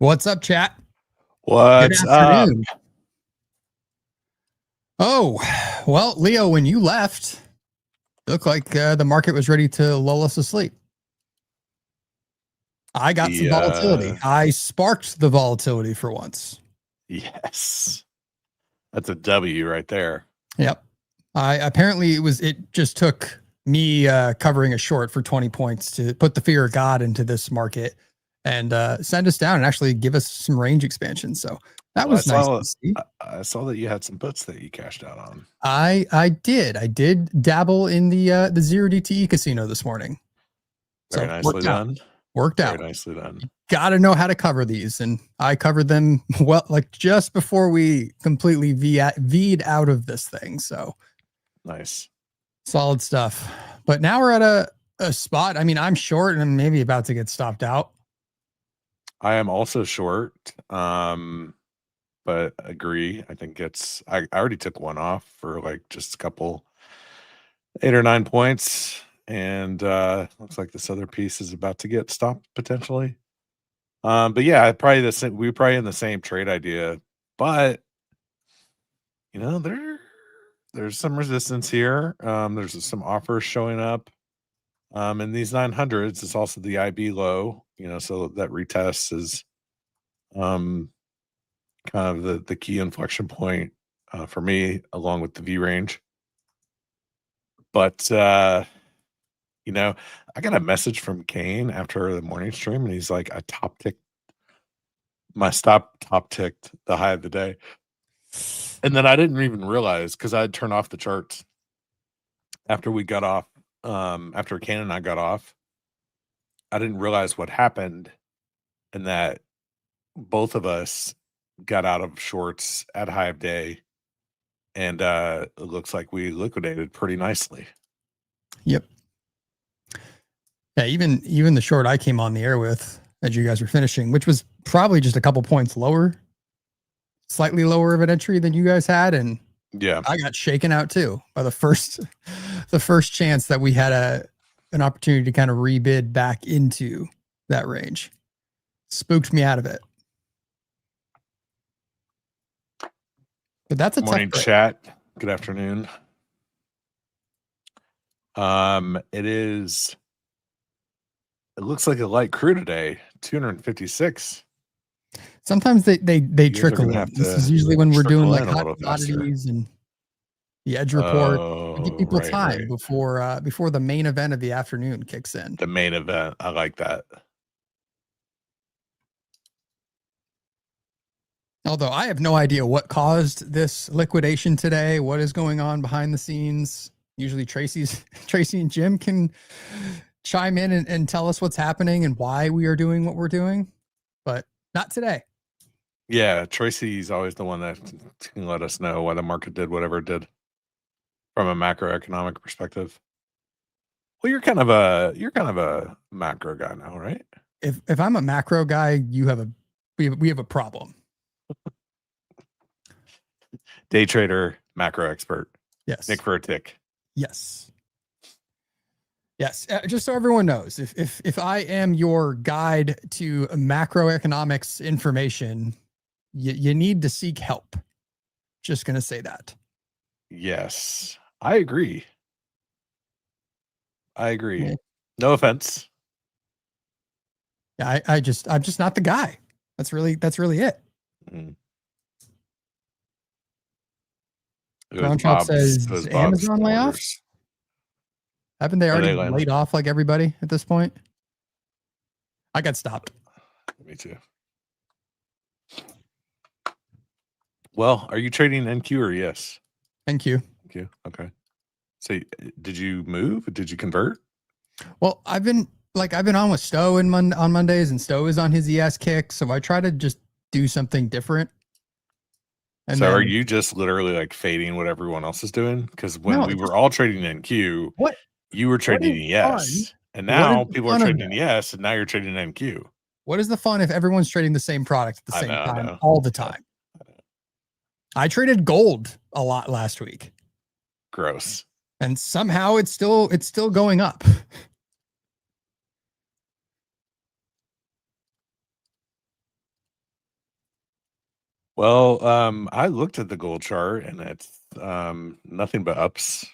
What's up, chat? Good What's up? afternoon. Oh, well, Leo, when you left, it looked like the market was ready to lull us asleep. I got some volatility. I sparked the volatility for once. Yes. That's a W right there. Yep. Apparently it just took me covering a short for 20 points to put the fear of God into this market and send us down and actually give us some range expansion. So that was nice to see. I saw that you had some puts that you cashed out on. I did dabble in the 0DTE casino this morning. Very nicely done. Worked out. Very nicely done. Got to know how to cover these, and I covered them well, like just before we completely V'd out of this thing. So nice, solid stuff. But now we're at a spot. I mean, I'm short and I'm maybe about to get stopped out. I am also short, but agree. I think I already took one off for like just a couple 8 or 9 points, and looks like this other piece is about to get stopped potentially. But yeah, probably the same. We're probably in the same trade idea, but you know, there's some resistance here. There's some offers showing up. In these 900s, it's also the IB low, so that retest is kind of the key inflection point for me, along with the V range. But I got a message from Kane after the morning stream, and he's like, my stop top ticked the high of the day. And then I didn't even realize, because I had turned off the charts after we got off, after Kane and I got off. I didn't realize what happened, and that both of us got out of shorts at high of day, and it looks like we liquidated pretty nicely. Yep. Yeah, even the short I came on the air with as you guys were finishing, which was probably just a couple points lower, slightly lower of an entry than you guys had, and yeah, I got shaken out too by the first chance that we had an opportunity to kind of rebid back into that range. Spooked me out of it. But that's a morning tough chat. Good afternoon. It looks like a light crew today, 256. Sometimes they trickle in. This is usually when we're doing like hot commodities and the edge report. Give people time before the main event of the afternoon kicks in. The main event. I like that. Although I have no idea what caused this liquidation today, what is going on behind the scenes. Usually Tracy and Jim can chime in and tell us what's happening and why we are doing what we're doing, but not today. Yeah, Tracy's always the one that can let us know why the market did whatever it did from a macroeconomic perspective. Well, you're kind of a macro guy now, right? If I'm a macro guy, we have a problem. Day trader, macro expert. Yes. Nick for a tick. Yes. Yes. Just so everyone knows, if I am your guide to macroeconomics information, you need to seek help. Just going to say that. Yes, I agree. Yeah. No offense. Yeah, I'm just not the guy. That's really it. Mm. Trump says Amazon layoffs. Haven't they already laid off like everybody at this point? I got stopped. Me too. Well, are you trading NQ or yes? NQ. NQ. Okay. So did you move? Did you convert? Well, I've been on with Stowe on Mondays, and Stowe is on his ES kick. So I try to just do something different. And so are you just literally like fading what everyone else is doing? Because when we were all trading NQ, you were trading ES, and now people are trading ES, and now you're trading NQ. What is the fun if everyone's trading the same product at the same time all the time? I traded gold a lot last week. Gross. And somehow it's still going up. Well, I looked at the gold chart and it's nothing but ups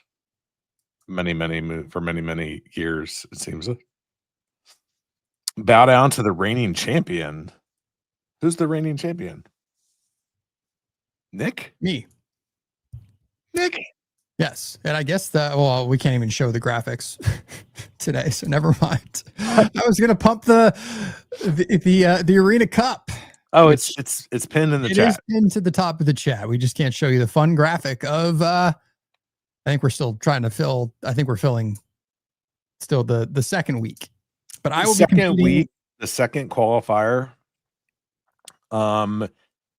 for many years, it seems. Bow down to the reigning champion. Who's the reigning champion? Nick? Me. Nick? Yes. And I guess well, we can't even show the graphics today, so never mind. I was gonna pump the Arena Cup. Oh, it's pinned in the It chat. is pinned to the top of the chat. We just can't show you the fun graphic of I think we're still trying to fill. I think we're filling still the second week. But I will be competing. The second qualifier.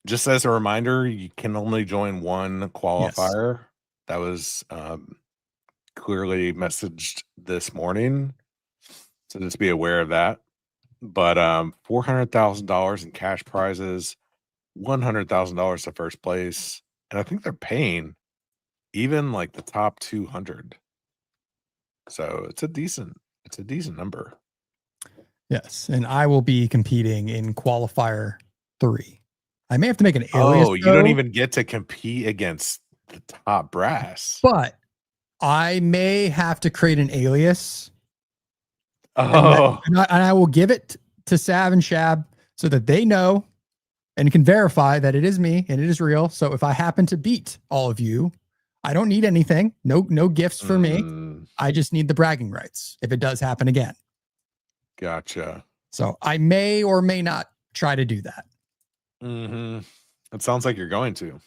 Just as a reminder, you can only join one qualifier. Yes. That was clearly messaged this morning. So just be aware of that. But $400,000 in cash prizes, $100,000 to first place. And I think they're paying even like the top 200. So it's a decent number. Yes. And I will be competing in qualifier 3. I may have to make an alias. Oh, you don't even get to compete against the top brass. But I may have to create an alias. Oh. And I will give it to Sav and Shab so that they know and can verify that it is me and it is real. So if I happen to beat all of you, I don't need anything. No gifts for me. I just need the bragging rights if it does happen again. Gotcha. So I may or may not try to do that. It sounds like you're going to.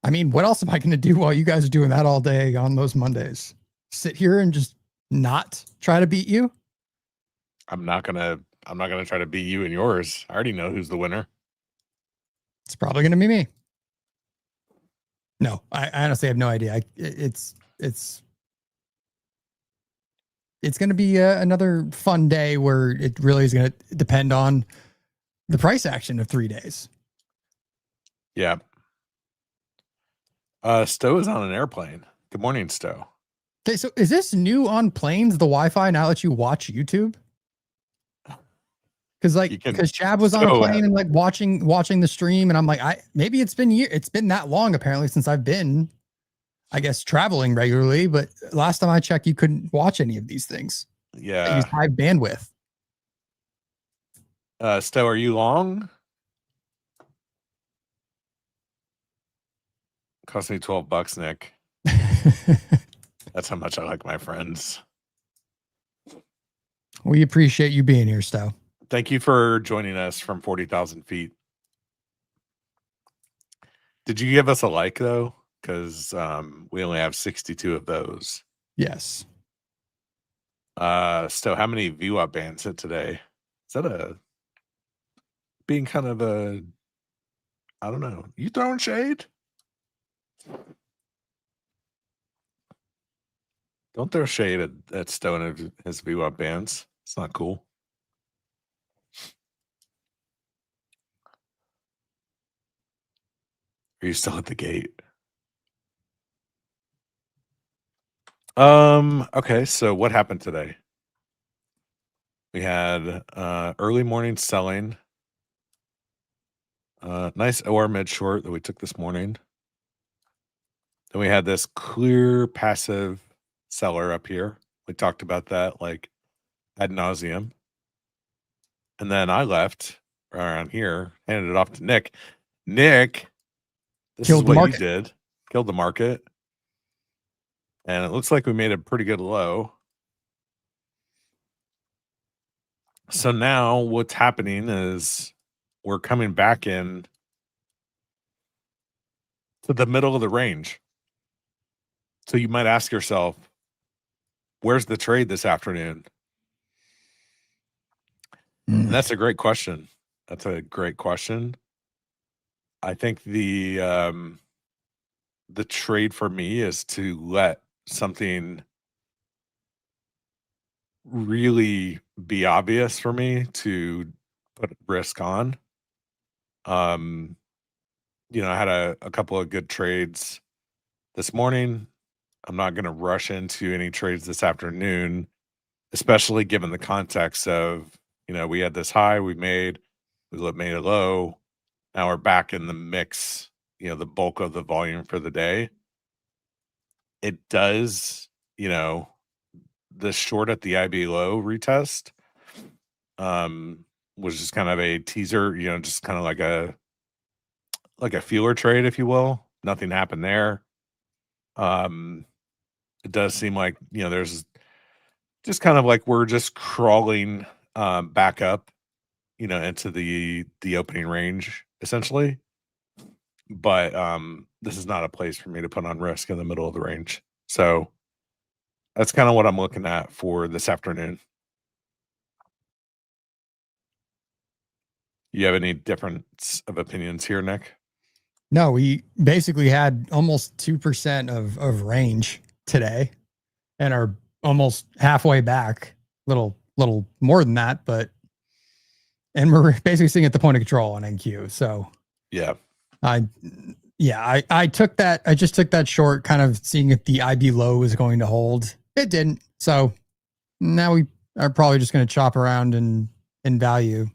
I mean, what else am I going to do while you guys are doing that all day on those Mondays? Sit here and just not try to beat you? I'm not gonna try to beat you in yours. I already know who's the winner. It's probably gonna be me. No, I honestly have no idea. It's gonna be another fun day where it really is gonna depend on the price action of 3 days. Yeah. Stowe is on an airplane. Good morning, Stowe. Okay, so is this new on planes, the Wi-Fi now that you watch YouTube? Because Chad was on a plane and like watching the stream, and I'm like, maybe it's been that long apparently since I've been, I guess, traveling regularly. But last time I checked, you couldn't watch any of these things. Yeah, I use high bandwidth. Stowe, are you long? Cost me $12, Nick. That's how much I like my friends. We appreciate you being here, Stowe. Thank you for joining us from 40,000 feet. Did you give us a like though? Because we only have 62 of those. Yes. Stowe, how many view up bands hit today? Is that being kind of I don't know. You throwing shade? Don't throw shade at Stowe and his view up bands. It's not cool. Are you still at the gate? Okay, so what happened today? We had early morning selling. Nice OR mid short that we took this morning. Then we had this clear passive seller up here. We talked about that like ad nauseum. And then I left around here, handed it off to Nick. Nick, this is what you did. Killed the market. And it looks like we made a pretty good low. So now what's happening is we're coming back in to the middle of the range. So you might ask yourself, where's the trade this afternoon? And that's a great question. I think the trade for me is to let something really be obvious for me to put risk on. You know, I had a couple of good trades this morning. I'm not going to rush into any trades this afternoon, especially given the context of, you know, we had this high we made a low, Now we're back in the mix, the bulk of the volume for the day. It does, the short at the IB low retest was just kind of a teaser, just kind of like a feeler trade, if you will. Nothing happened there. It does seem like, there's just kind of like we're just crawling back up, into the opening range essentially. But this is not a place for me to put on risk in the middle of the range. So that's kind of what I'm looking at for this afternoon. You have any difference of opinions here, Nick? No, we basically had almost 2% of range today and are almost halfway back, little more than that, and we're basically sitting at the point of control on NQ. So yeah, I took that. I just took that short, kind of seeing if the IB low was going to hold. It didn't. So now we are probably just going to chop around in value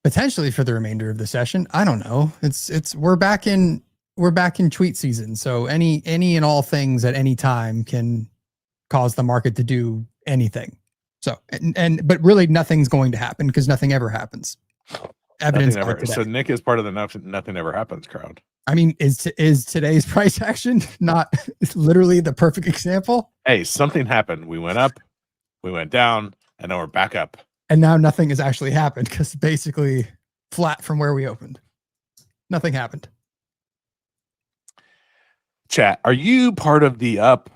potentially for the remainder of the session. I don't know. We're back in tweet season. So any and all things at any time can cause the market to do anything. So, but really nothing's going to happen because nothing ever happens. Evidence today. So Nick is part of the nothing ever happens crowd. I mean, is today's price action not literally the perfect example? Hey, something happened. We went up, we went down, and now we're back up. And now nothing has actually happened because basically flat from where we opened. Nothing happened. Chat, are you part of the up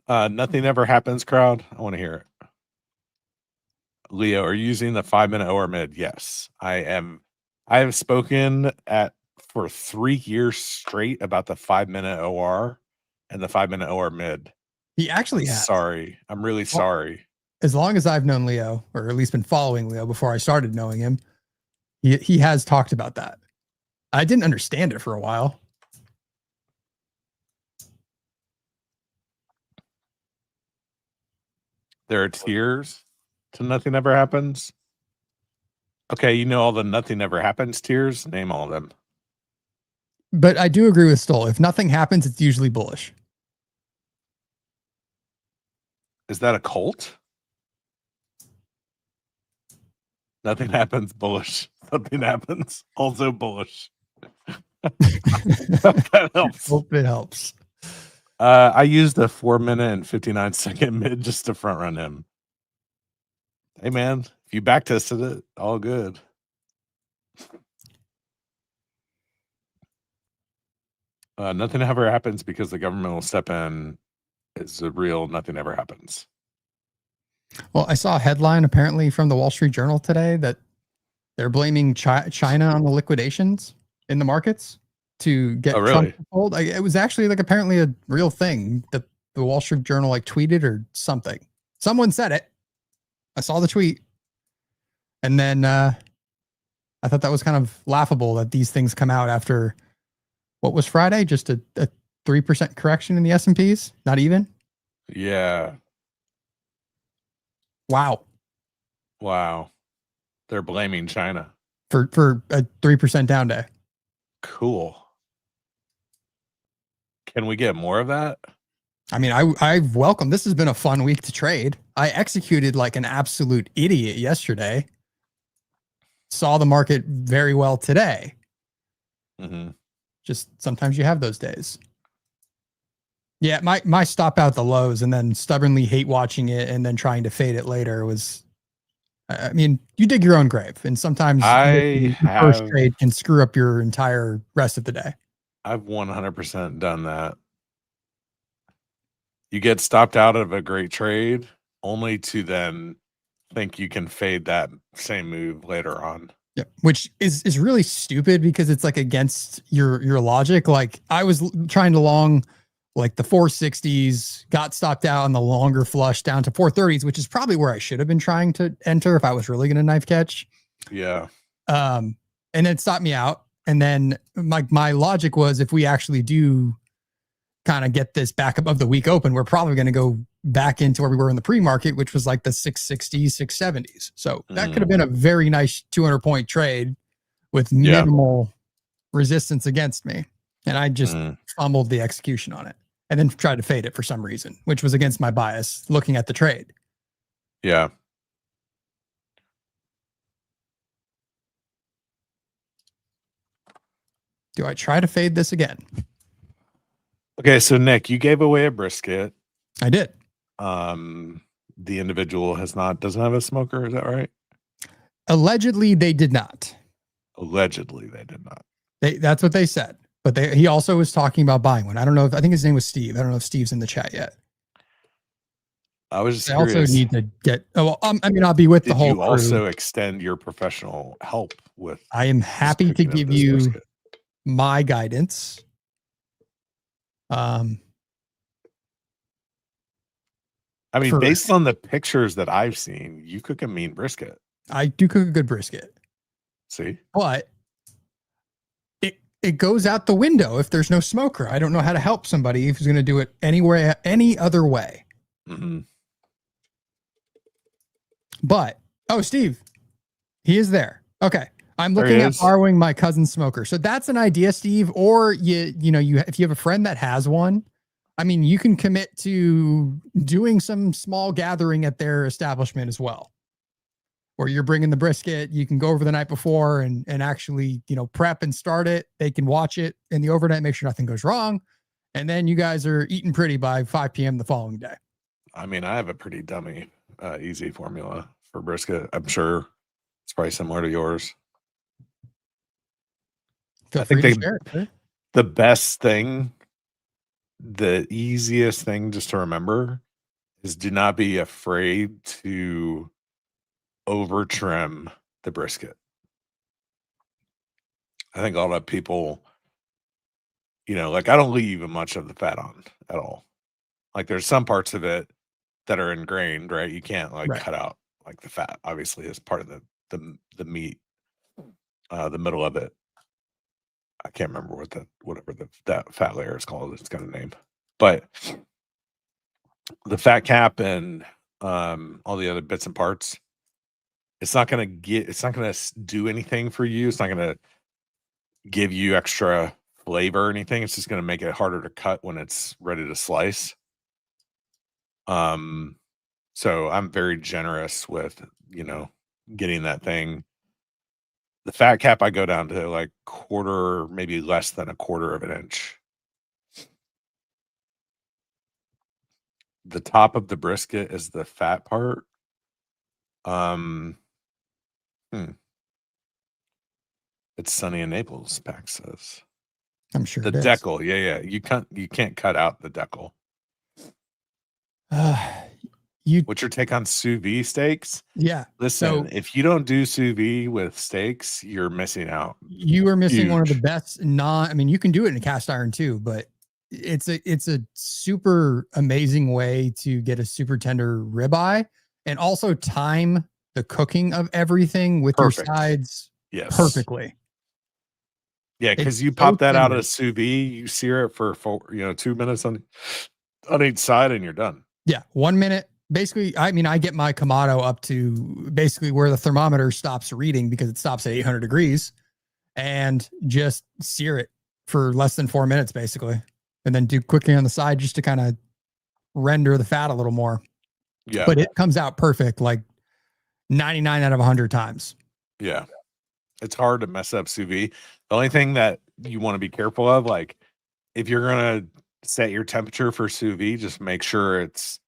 nothing ever happens crowd? I want to hear it. Leo, are you using the 5-minute OR mid? Yes, I am. I have spoken for 3 years straight about the 5-minute OR and the 5-minute OR mid. He actually has. Sorry. I'm really sorry. As long as I've known Leo, or at least been following Leo before I started knowing him, he has talked about that. I didn't understand it for a while. There are tiers to nothing ever happens. Okay, all the nothing ever happens tiers. Name all of them. But I do agree with Stoll. If nothing happens, it's usually bullish. Is that a cult? Nothing happens, bullish. Something happens, also bullish. That helps. Hope it helps. I used a 4-minute and 59-second mid just to front run him. Hey man, if you back tested it, all good. Nothing ever happens because the government will step in. It's a real nothing ever happens. Well, I saw a headline apparently from the Wall Street Journal today that they're blaming China on the liquidations in the markets to get Trump pulled. It was actually apparently a real thing that the Wall Street Journal tweeted or something. Someone said it. I saw the tweet. And then I thought that was kind of laughable that these things come out after what was Friday? Just a 3% correction in the S&Ps? Not even? Yeah. Wow. They're blaming China for a 3% down day. Cool. Can we get more of that? I mean, I welcome. This has been a fun week to trade. I executed like an absolute idiot yesterday. Saw the market very well today. Mm-hmm. Just sometimes you have those days. Yeah, my stop out the lows and then stubbornly hate watching it and then trying to fade it later was. I mean, you dig your own grave, and sometimes first trade can screw up your entire rest of the day. I've 100% done that. You get stopped out of a great trade only to then think you can fade that same move later on. Yeah, which is really stupid because it's against your logic. I was trying to long the 460s, got stopped out on the longer flush down to 430s, which is probably where I should have been trying to enter if I was really going to knife catch. Yeah. And then stopped me out. And then my logic was if we actually do kind of get this back above the week open, we're probably going to go back into where we were in the pre-market, which was the 660s, 670s. So that could have been a very nice 200 point trade with minimal resistance against me. And I just fumbled the execution on it and then tried to fade it for some reason, which was against my bias looking at the trade. Yeah. Do I try to fade this again? Okay, so Nick, you gave away a brisket. I did. The individual doesn't have a smoker, is that right? Allegedly, they did not. Allegedly, they did not. That's what they said. But he also was talking about buying one. I don't know I think his name was Steve. I don't know if Steve's in the chat yet. I was just curious. Also need to get. Oh, well, I mean, I'll be with the whole crew. Also extend your professional help with? I am happy to give you brisket. My guidance. I mean, based on the pictures that I've seen, you cook a mean brisket. I do cook a good brisket. See, but it goes out the window if there's no smoker. I don't know how to help somebody who's going to do it anywhere, any other way. But Steve, he is there. Okay, I'm looking at borrowing my cousin's smoker. So that's an idea, Steve. Or if you have a friend that has one, I mean, you can commit to doing some small gathering at their establishment as well, where you're bringing the brisket. You can go over the night before and actually, prep and start it. They can watch it in the overnight, make sure nothing goes wrong. And then you guys are eating pretty by 5 p.m. the following day. I mean, I have a pretty dummy, easy formula for brisket. I'm sure it's probably similar to yours. I think the best thing, the easiest thing just to remember is do not be afraid to over trim the brisket. I think a lot of people, like I don't leave much of the fat on at all. Like there's some parts of it that are ingrained, right? You can't cut out like the fat, obviously, as part of the meat, the middle of it. I can't remember what that fat layer is called. It's got a name, but the fat cap and all the other bits and parts, it's not going to do anything for you. It's not going to give you extra flavor or anything. It's just going to make it harder to cut when it's ready to slice. So I'm very generous with, getting that thing. The fat cap, I go down to like quarter, maybe less than a quarter of an inch. The top of the brisket is the fat part. It's sunny in Naples, Pax says. I'm sure the decal. Yeah. You can't cut out the decal. What's your take on sous vide steaks? Yeah. Listen, if you don't do sous vide with steaks, you're missing out. You are missing one of the best. You can do it in a cast iron too, but it's a super amazing way to get a super tender ribeye and also time the cooking of everything with your sides perfectly. Yeah, because you pop that out of sous vide, you sear it for 2 minutes on each side, and you're done. Yeah, 1 minute. Basically, I get my Kamado up to basically where the thermometer stops reading because it stops at 800 degrees, and just sear it for less than 4 minutes, basically, and then do quickly on the side just to kind of render the fat a little more. Yeah, but it comes out perfect, like 99 out of 100 times. Yeah. It's hard to mess up sous vide. The only thing that you want to be careful of, like if you're going to set your temperature for sous vide, just make sure it's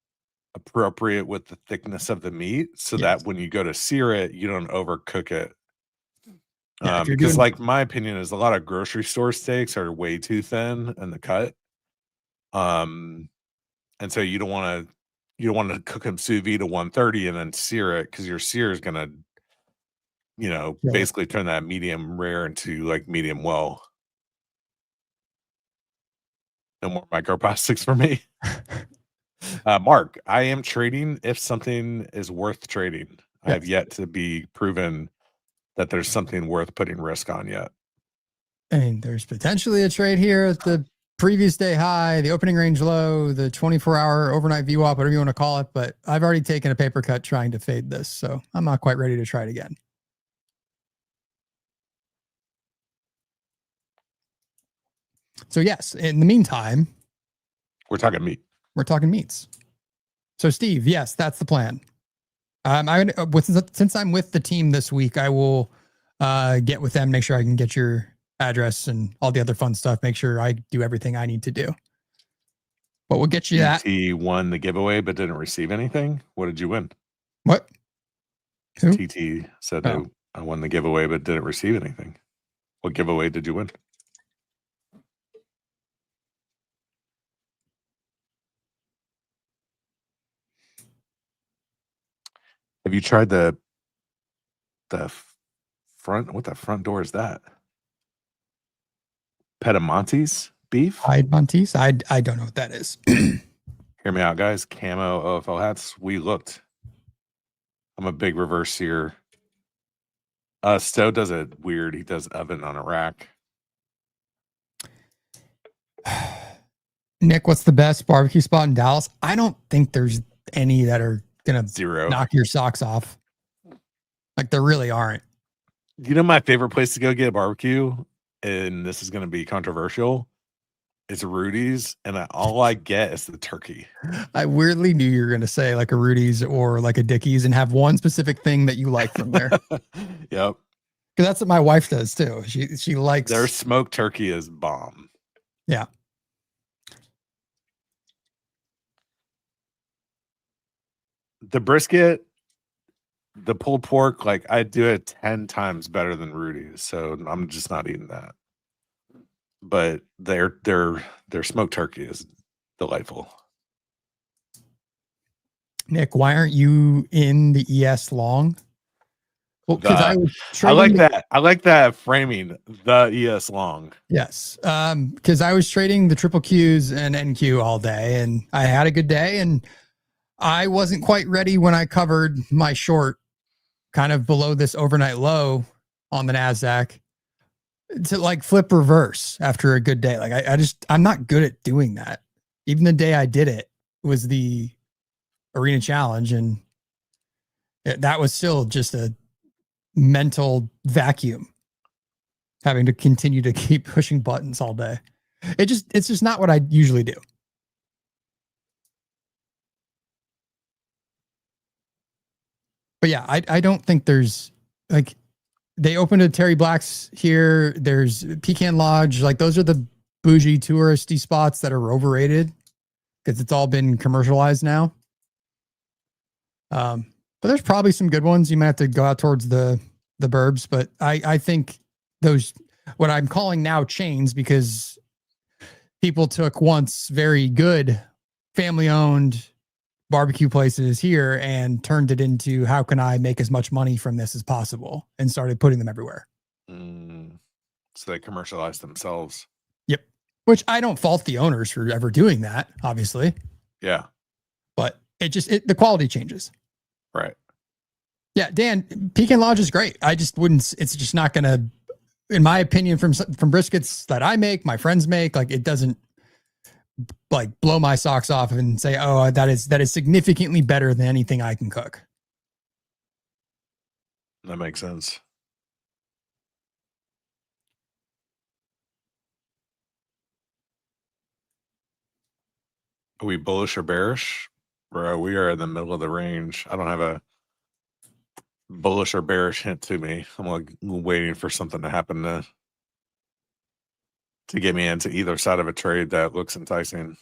appropriate with the thickness of the meat so that when you go to sear it, you don't overcook it. Because my opinion is a lot of grocery store steaks are way too thin in the cut. And so you don't want to cook them sous vide to 130 and then sear it, because your sear is going to basically turn that medium rare into like medium well. No more microplastics for me. Mark, I am trading if something is worth trading. I have yet to be proven that there's something worth putting risk on yet. And there's potentially a trade here at the previous day high, the opening range low, the 24-hour overnight VWAP, whatever you want to call it. But I've already taken a paper cut trying to fade this, so I'm not quite ready to try it again. So yes, in the meantime, We're talking meat. we're talking meats. So Steve, yes, that's the plan. Since I'm with the team this week, I will get with them, make sure I can get your address and all the other fun stuff. Make sure I do everything I need to do. But we'll get you that. TT won the giveaway but didn't receive anything. What did you win? What? Who? TT said Oh. I won the giveaway but didn't receive anything. What giveaway did you win? Have you tried the front? What the front door is that? Petamontes beef? Montes? I don't know what that is. Hear me out, guys. Camo OFL hats. We looked. I'm a big reverse seer. Stowe does it weird. He does oven on a rack. Nick, what's the best barbecue spot in Dallas? I don't think there's any that are gonna Zero. knock your socks off. Like there really aren't. You know my favorite place to go get a barbecue, and this is going to be controversial. It's Rudy's, and all I get is the turkey. I weirdly knew you were going to say like a Rudy's or like a Dickie's and have one specific thing that you like from there. Yep. Because that's what my wife does too. She likes their smoked turkey is bomb. Yeah. The brisket, the pulled pork, like I do it 10 times better than Rudy's, so I'm just not eating that. But their smoked turkey is delightful. Nick, why aren't you in the ES long? Well, because I like that. I like that framing, the ES long. Yes. Because I was trading the triple Qs and NQ all day, and I had a good day, and I wasn't quite ready when I covered my short kind of below this overnight low on the NASDAQ to like flip reverse after a good day. Like I'm not good at doing that. Even the day I did it was the Arena Challenge, and that was still just a mental vacuum, having to continue to keep pushing buttons all day. It's just not what I usually do. But yeah, I don't think there's like, they opened a Terry Black's here. There's Pecan Lodge. Like those are the bougie touristy spots that are overrated because it's all been commercialized now. But there's probably some good ones. You might have to go out towards the burbs, but I think those, what I'm calling now chains, because people took once very good family owned barbecue places here and turned it into how can I make as much money from this as possible, and started putting them everywhere. So they commercialize themselves. Yep. Which I don't fault the owners for ever doing that, obviously. Yeah. But the quality changes. Right. Yeah, Dan, Pecan Lodge is great. I just wouldn't, it's just not going to, in my opinion, from briskets that I make, my friends make, like it doesn't like blow my socks off and say, oh, that is significantly better than anything I can cook. That makes sense. Are we bullish or bearish? Bro, we are in the middle of the range. I don't have a bullish or bearish hint to me. I'm like waiting for something to happen to get me into either side of a trade that looks enticing.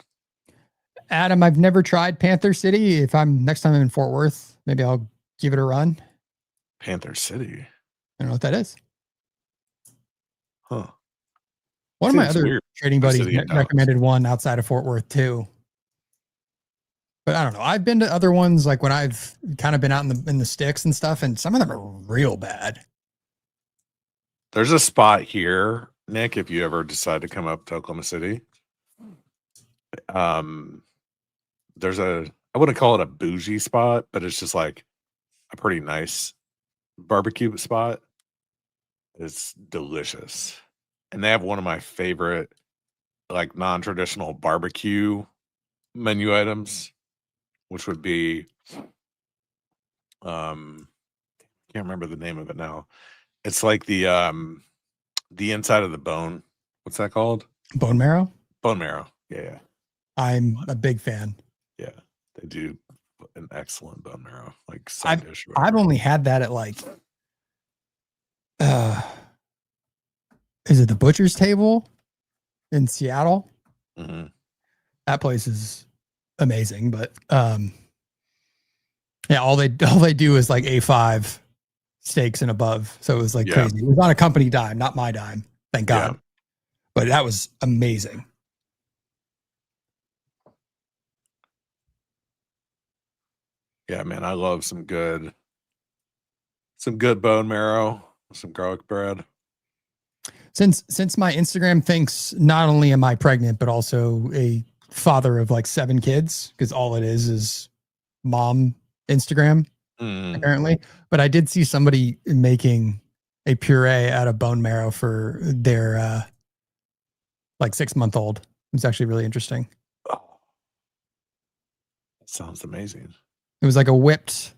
Adam, I've never tried Panther City. If next time I'm in Fort Worth, maybe I'll give it a run. Panther City? I don't know what that is. Huh. One of my other trading buddies recommended one outside of Fort Worth too. But I don't know. I've been to other ones like when I've kind of been out in the sticks and stuff, and some of them are real bad. There's a spot here, Nick, if you ever decide to come up to Oklahoma City. There's I wouldn't call it a bougie spot, but it's just like a pretty nice barbecue spot. It's delicious. And they have one of my favorite like non-traditional barbecue menu items, which would be can't remember the name of it now. It's like the inside of the bone. What's that called? Bone marrow. Bone marrow. Yeah. I'm a big fan. Yeah. They do an excellent bone marrow, like side I've dish. Or I've whatever. only had that at like, uh, is it the Butcher's Table in Seattle? Mhm. That place is amazing, but yeah, all they do is like A5 steaks and above. So it was like Yeah. crazy. It was on a company dime, not my dime, thank God. Yeah. But that was amazing. Yeah, man, I love some good bone marrow, some garlic bread. Since my Instagram thinks not only am I pregnant, but also a father of like 7 kids, because all it is mom Instagram, apparently. But I did see somebody making a puree out of bone marrow for their like 6-month-old. It was actually really interesting. Oh, that sounds amazing. It was like a whipped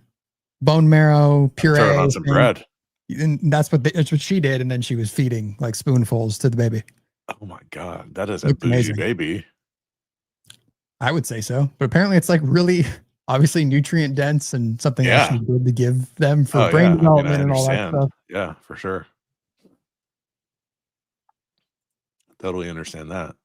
bone marrow puree. Throw it on some bread. And that's what she did. And then she was feeding like spoonfuls to the baby. Oh my God. That is a Looked bougie amazing. baby. I would say so. But apparently it's like really obviously nutrient dense and something I should be able to give them for brain development and all that stuff. Yeah, for sure. Totally understand that.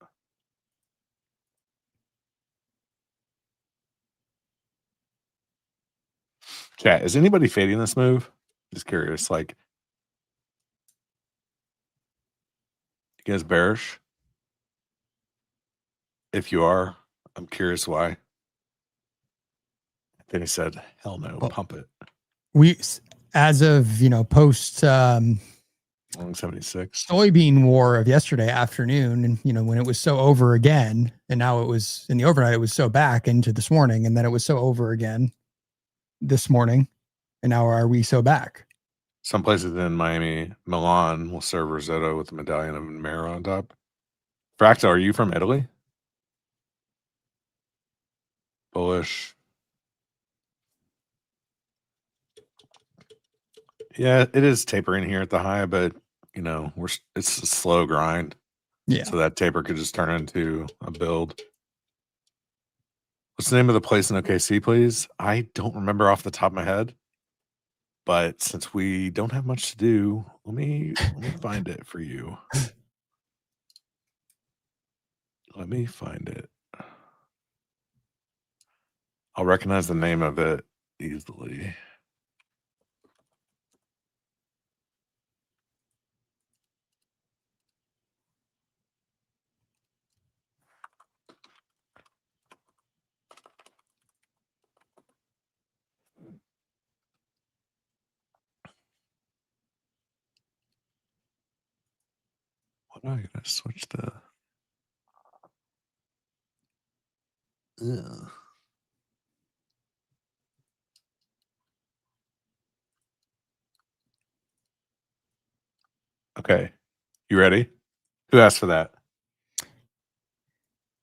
Chat, is anybody fading this move? Just curious. Like, you guys bearish? If you are, I'm curious why. Then he said, hell no, Well, pump it. We, as of, post 76 soybean war of yesterday afternoon, and, when it was so over again, and now it was in the overnight, it was so back into this morning, and then it was so over again this morning, and now are we so back? Some places in Miami, Milan will serve risotto with a medallion of marrow on top. Fractal, are you from Italy? Bullish. Yeah, it is tapering here at the high, but it's a slow grind. Yeah. So that taper could just turn into a build. What's the name of the place in OKC, please? I don't remember off the top of my head. But since we don't have much to do, let me find it for you. Let me find it. I'll recognize the name of it easily. What am I gonna switch the? Ugh. Okay, you ready? Who asked for that?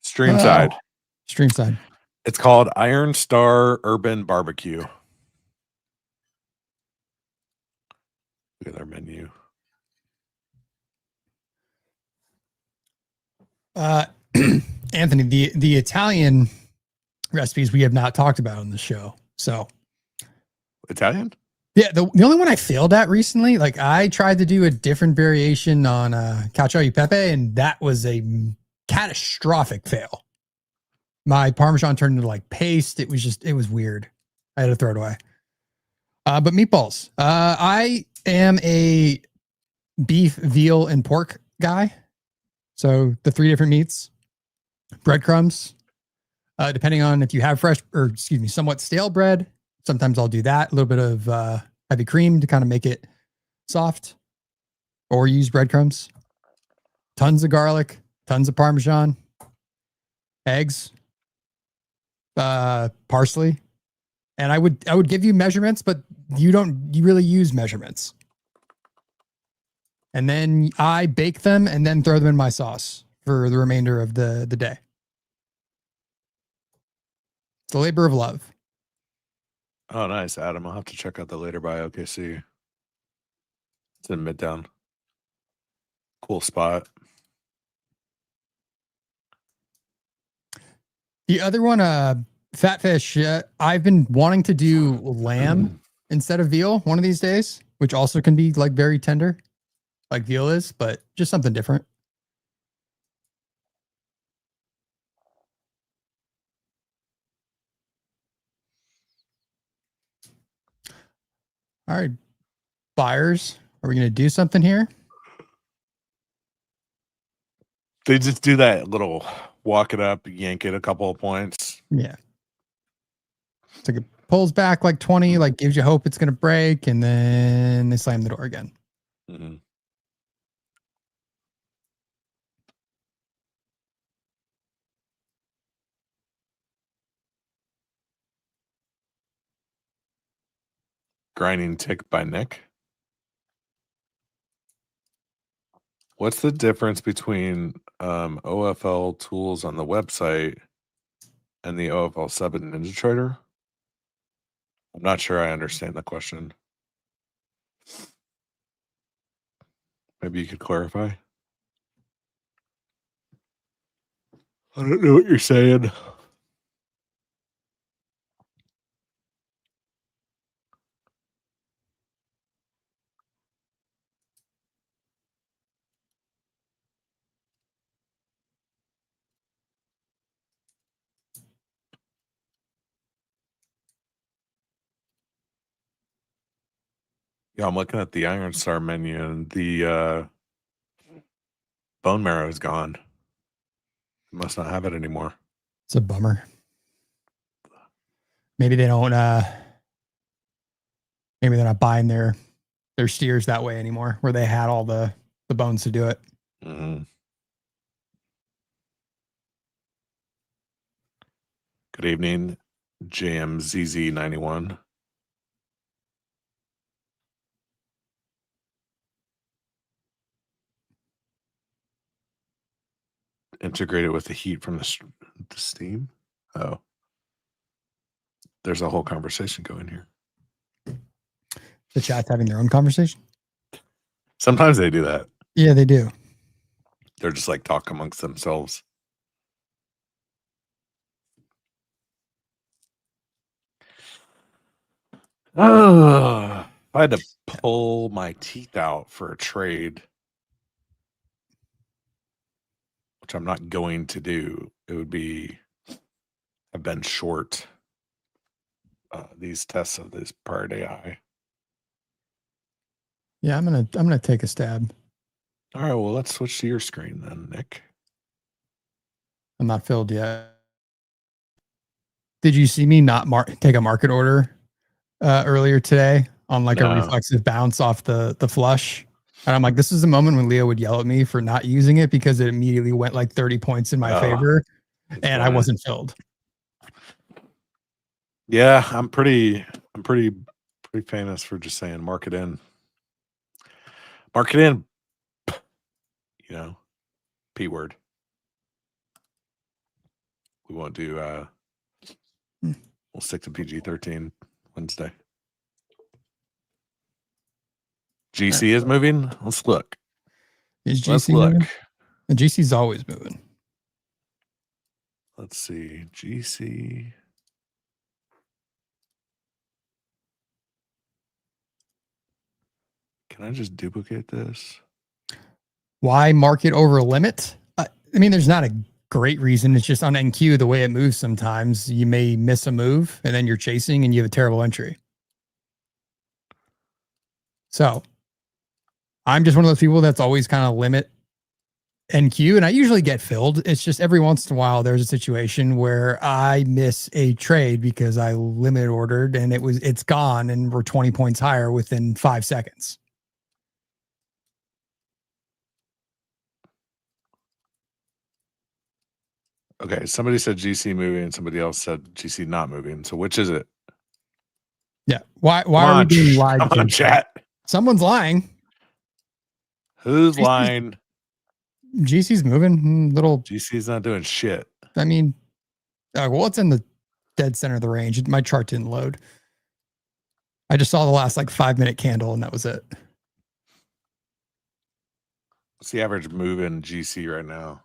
Streamside. Streamside. It's called Iron Star Urban Barbecue. Look at their menu. Anthony, the Italian recipes we have not talked about on the show. So Italian? yeah, the only one I failed at recently, like I tried to do a different variation on cacio e pepe, and that was a catastrophic fail. My Parmesan turned into like paste. It was weird. I had to throw it away. But meatballs. I am a beef, veal, and pork guy. So the 3 different meats, breadcrumbs, depending on if you have fresh or somewhat stale bread. Sometimes I'll do that. A little bit of heavy cream to kind of make it soft, or use breadcrumbs. Tons of garlic, tons of Parmesan, eggs, parsley. And I would give you measurements, but you really use measurements. And then I bake them and then throw them in my sauce for the remainder of the day. It's a labor of love. Oh, nice, Adam. I'll have to check out the later by OKC. It's in Midtown. Cool spot. The other one, fat fish. I've been wanting to do lamb instead of veal one of these days, which also can be like very tender, like veal is, but just something different. All right, buyers, are we going to do something here? They just do that little walk it up, yank it a couple of points. Yeah. It's like it pulls back like 20, like gives you hope it's going to break, and then they slam the door again. Mm-hmm. Grinding tick by Nick. What's the difference between OFL tools on the website and the OFL sub in NinjaTrader? I'm not sure I understand the question. Maybe you could clarify. I don't know what you're saying. Yeah, I'm looking at the Iron Star menu and the bone marrow is gone. You must not have it anymore. It's a bummer. Maybe they don't, maybe they're not buying their steers that way anymore, where they had all the bones to do it. Mm-hmm. Good evening, JMZZ91. Integrated with the heat from the steam. Oh, there's a whole conversation going here. The chat's having their own conversation. Sometimes they do that. Yeah, they do. They're just like talk amongst themselves. Oh, if I had to pull my teeth out for a trade, which I'm not going to do, it would be I've been short these tests of this prior day high. Yeah, I'm gonna take a stab. All right, well, let's switch to your screen then, Nick. I'm not filled yet. Did you see me not take a market order earlier today on like a reflexive bounce off the flush? And I'm like, this is the moment when Leo would yell at me for not using it because it immediately went like 30 points in my favor, and I wasn't filled. Yeah, I'm pretty famous for just saying market in. Market in, you know, P word. We won't do we'll stick to PG-13 Wednesday. GC is moving. Let's look. Is GC moving? The GC's always moving. Let's see. GC. Can I just duplicate this? Why market over limit? I mean, there's not a great reason. It's just on NQ, the way it moves sometimes, you may miss a move and then you're chasing and you have a terrible entry. So I'm just one of those people that's always kind of limit NQ, and I usually get filled. It's just every once in a while there's a situation where I miss a trade because I limit ordered and it's gone and we're 20 points higher within 5 seconds. Okay, somebody said GC moving and somebody else said GC not moving. So which is it? Yeah. Why are we being lied to? Come on, chat. Someone's lying. Who's lying? GC's moving. Little GC's not doing shit. I mean, well, it's in the dead center of the range. My chart didn't load. I just saw the last like 5-minute candle and that was it. What's the average move in GC right now?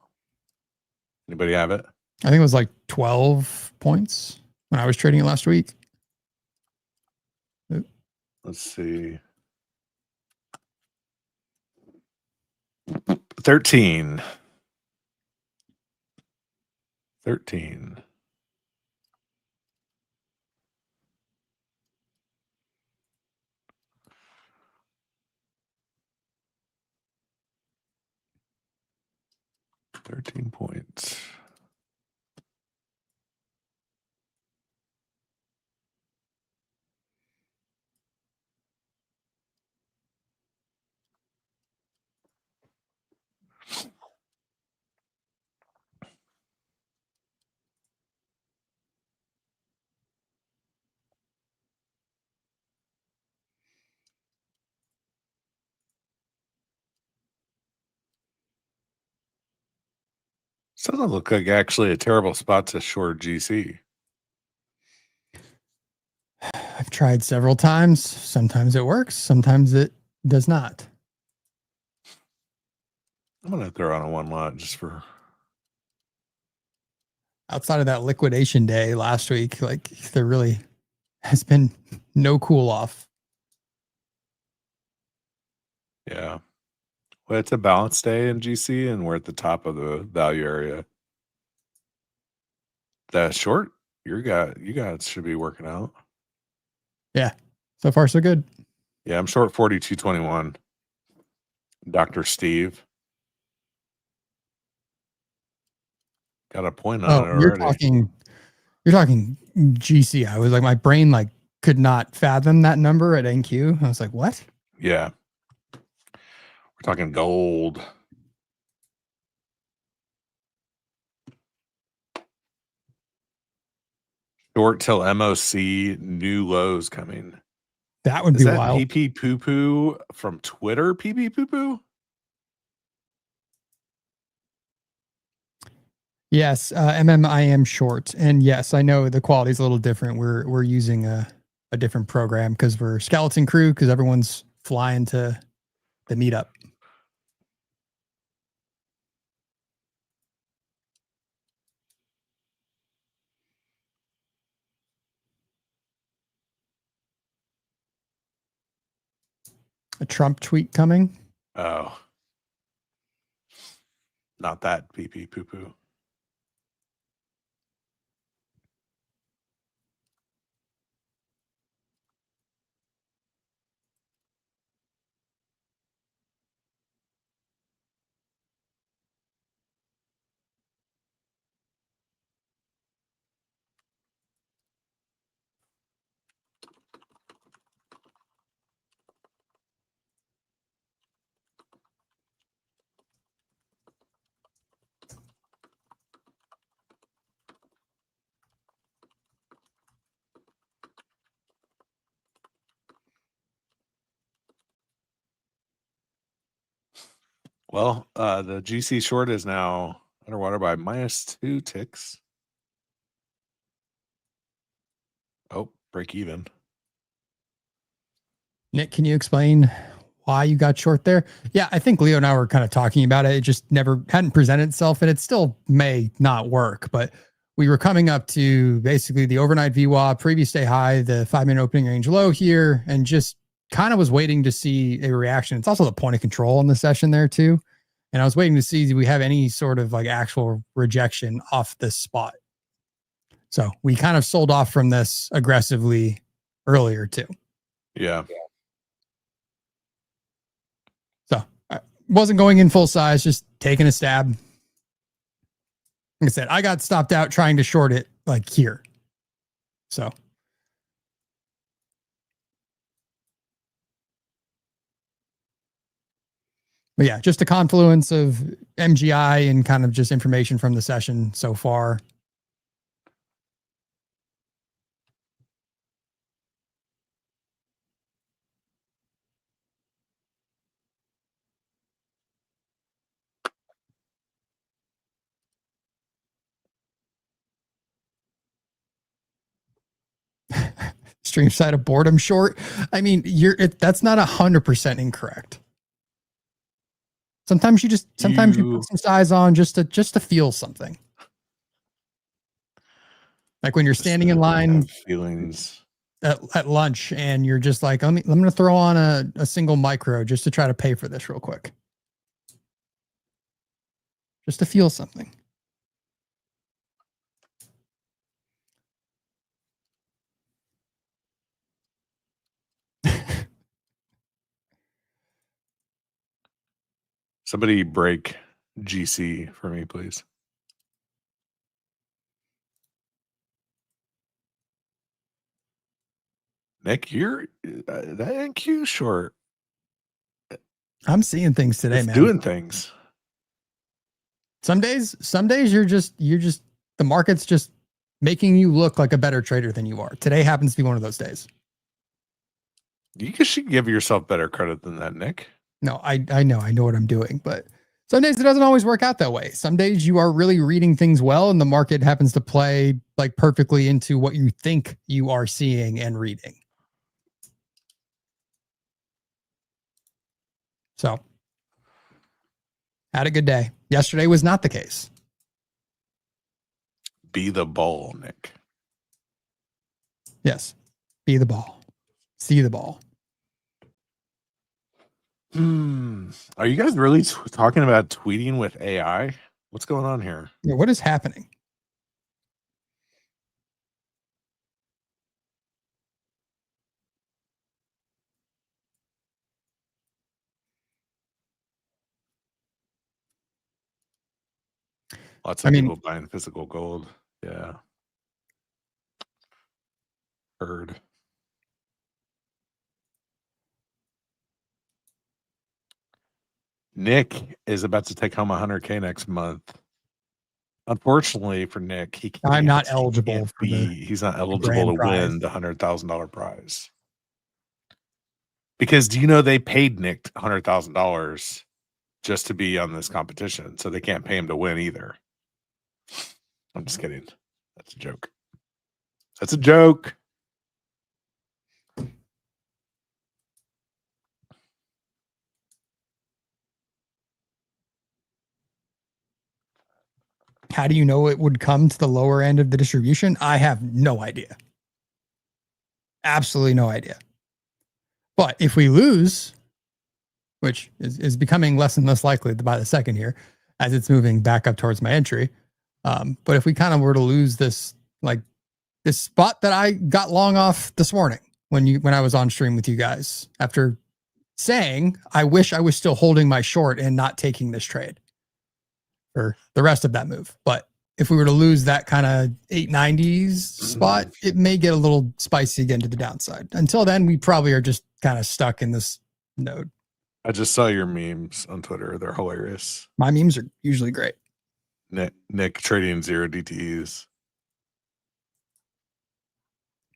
Anybody have it? I think it was like 12 points when I was trading it last week. Let's see. 13. 13. £13. This doesn't look like actually a terrible spot to short GC. I've tried several times. Sometimes it works. Sometimes it does not. I'm going to throw on a one lot just for. Outside of that liquidation day last week, like there really has been no cool off. Yeah. Well, it's a balanced day in GC, and we're at the top of the value area. The short, you guys should be working out. Yeah. So far, so good. Yeah, I'm short 42.21. Dr. Steve. Got a point on it already. You're talking GC. I was like, my brain like could not fathom that number at NQ. I was like, what? Yeah. We're talking gold. Short till MOC, new lows coming. That would be wild. PP poo poo from Twitter? PP poo poo? Yes, MMIM short, and yes, I know the quality is a little different. We're using a different program because we're skeleton crew because everyone's flying to the meetup. A Trump tweet coming. Oh, not that PP poo poo. Well, the GC short is now underwater by -2 ticks. Oh, break even. Nick, can you explain why you got short there? Yeah, I think Leo and I were kind of talking about it. It just never hadn't presented itself, and it still may not work. But we were coming up to basically the overnight VWAP, previous day high, the 5-minute opening range low here, and just kind of was waiting to see a reaction. It's also the point of control in the session there too. And I was waiting to see, do we have any sort of like actual rejection off this spot? So we kind of sold off from this aggressively earlier too. Yeah. So I wasn't going in full size, just taking a stab. Like I said, I got stopped out trying to short it like here. So. But yeah, just a confluence of MGI and kind of just information from the session so far. Stream side of boredom short. I mean, that's not 100% incorrect. Sometimes you put some size on just to feel something. Like when you're standing in line feelings at lunch and you're just like, I'm going to throw on a single micro just to try to pay for this real quick. Just to feel something. Somebody break GC for me, please. Nick, you're that NQ short. I'm seeing things today, It's man. doing things. Some days you're just the market's just making you look like a better trader than you are. Today happens to be one of those days. You should give yourself better credit than that, Nick. No, I know what I'm doing, but some days it doesn't always work out that way. Some days you are really reading things well and the market happens to play like perfectly into what you think you are seeing and reading. So, had a good day. Yesterday was not the case. Be the ball, Nick. Yes. Be the ball. See the ball. Are you guys really talking about tweeting with AI? What's going on here? Yeah, what is happening? Lots of people buying physical gold. Yeah. Heard. Nick is about to take home 100K next month. Unfortunately for Nick, I'm not eligible for he's not eligible to prize. win the $100,000 prize. Because do you know they paid Nick $100,000 just to be on this competition, so they can't pay him to win either. I'm just kidding. That's a joke. That's a joke. How do you know it would come to the lower end of the distribution? I have no idea. Absolutely no idea. But if we lose, which is becoming less and less likely by the second here, as it's moving back up towards my entry. But if we kind of were to lose this, like this spot that I got long off this morning when I was on stream with you guys, after saying, I wish I was still holding my short and not taking this trade for the rest of that move. But if we were to lose that kind of 890s spot, it may get a little spicy again to the downside. Until then, we probably are just kind of stuck in this node. I just saw your memes on Twitter. They're hilarious. My memes are usually great. Nick trading 0 DTEs.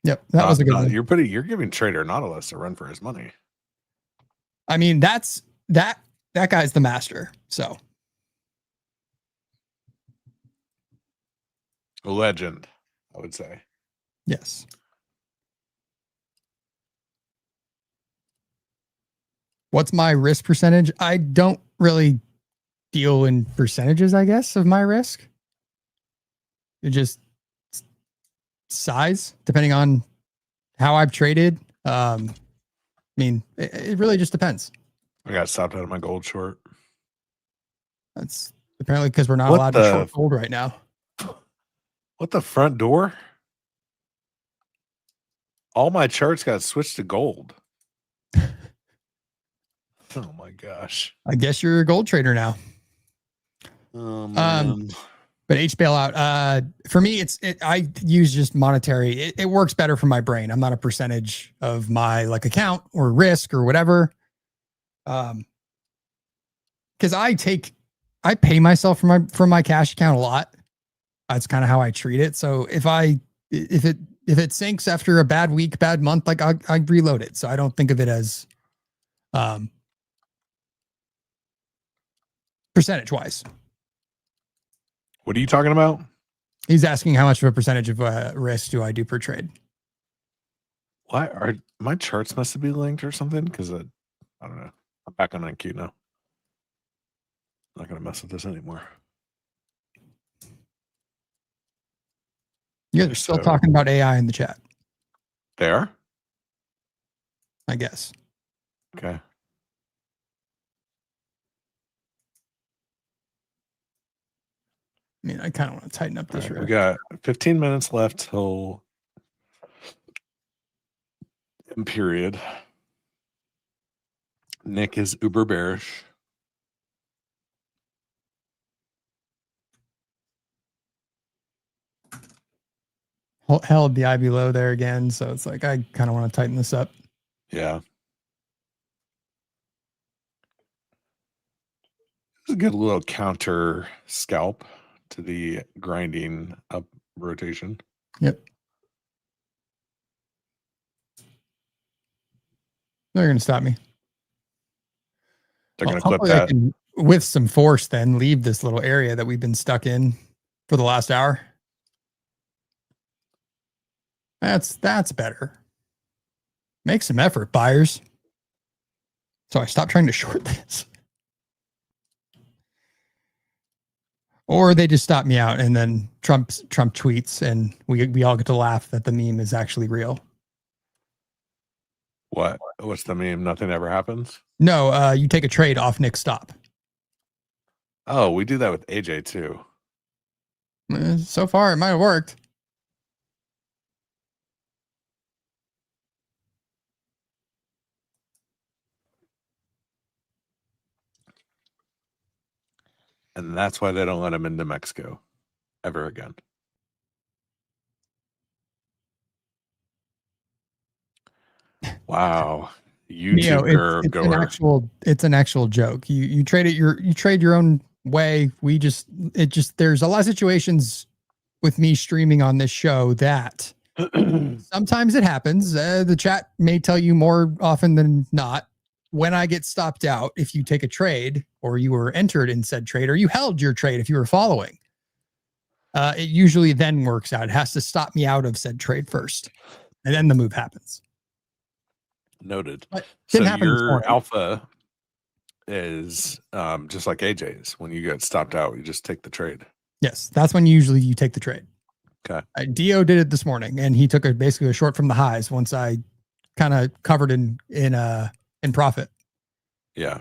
Yep, that was a good one. You're giving Trader Nautilus a run for his money. I mean, that guy's the master. So a legend, I would say. Yes. What's my risk percentage? I don't really deal in percentages, I guess, of my risk. It just size, depending on how I've traded. I mean, it really just depends. I got stopped out of my gold short. That's apparently because we're not allowed to short gold right now. What the front door? All my charts got switched to gold. Oh my gosh. I guess you're a gold trader now. Oh man. But H bailout, for me, I use just monetary. It works better for my brain. I'm not a percentage of my like account or risk or whatever. Because I pay myself for my cash account a lot. That's kind of how I treat it. So if it sinks after a bad week, bad month, like I reload it. So I don't think of it as percentage wise. What are you talking about? He's asking how much of a percentage of risk do I do per trade? Why are my charts must be linked or something? Because I don't know. I'm back on NQ now. Not gonna mess with this anymore. You guys are still So- talking about AI in the chat, There. I guess. Okay. I mean, I kind of want to tighten up All this right, risk. we got 15 minutes left till period. Nick is uber bearish. Held the IB low there again, so it's like I kind of want to tighten this up. Yeah. It's a good little counter scalp to the grinding up rotation. Yep. They're going to stop me. They're going to clip hopefully that. I can, with some force, then leave this little area that we've been stuck in for the last hour. That's better. Make some effort, buyers. So I stopped trying to short this. Or they just stop me out and then Trump tweets and we all get to laugh that the meme is actually real. What? What's the meme? Nothing ever happens? No, you take a trade off Nick's stop. Oh, we do that with AJ too. So far, it might have worked. And that's why they don't let him into Mexico ever again. Wow. YouTube it's an actual joke. You trade your own way. There's a lot of situations with me streaming on this show that sometimes it happens. The chat may tell you more often than not when I get stopped out. If you take a trade or you were entered in said trade or you held your trade, if you were following, it usually then works out. It has to stop me out of said trade first, and then the move happens. Noted. But So didn't happen this your morning. alpha is just like AJ's. When you get stopped out, you just take the trade. Yes, that's when usually you take the trade. Okay. Dio did it this morning, and he took basically a short from the highs once I kind of covered in profit. Yeah.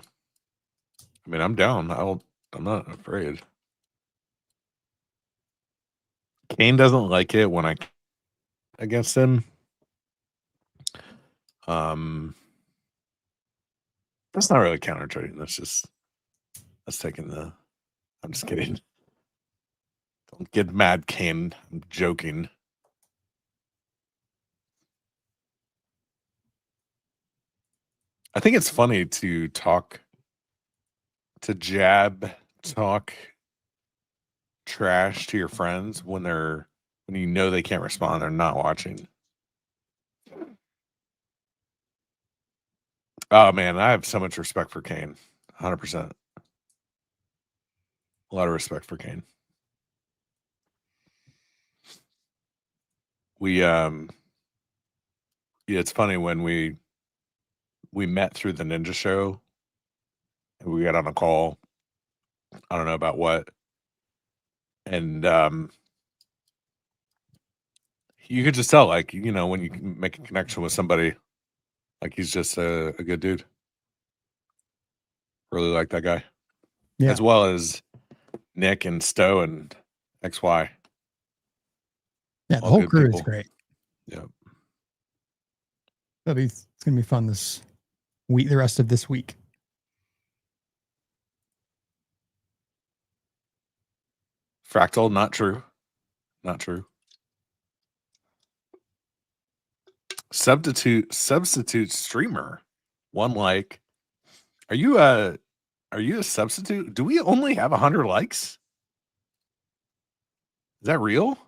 I mean, I'm down. I'm not afraid. Kane doesn't like it when I against him. That's not really counter trading. That's taking the. I'm just kidding. Don't get mad, Kane. I'm joking. I think it's funny to jab talk trash to your friends when you know they can't respond, they're not watching. Oh man, I have so much respect for Kane. 100%. A lot of respect for Kane. Yeah, it's funny when we met through the Ninja show and we got on a call. I don't know about what. And you could just tell, like, when you make a connection with somebody, like he's just a good dude. Really like that guy. Yeah. As well as Nick and Stowe and XY. Yeah, the whole crew is great. Yeah. It's gonna be fun this week, the rest of this week. Fractal, not true. Not true. Substitute streamer. One like. Are you a substitute? Do we only have 100 likes? Is that real?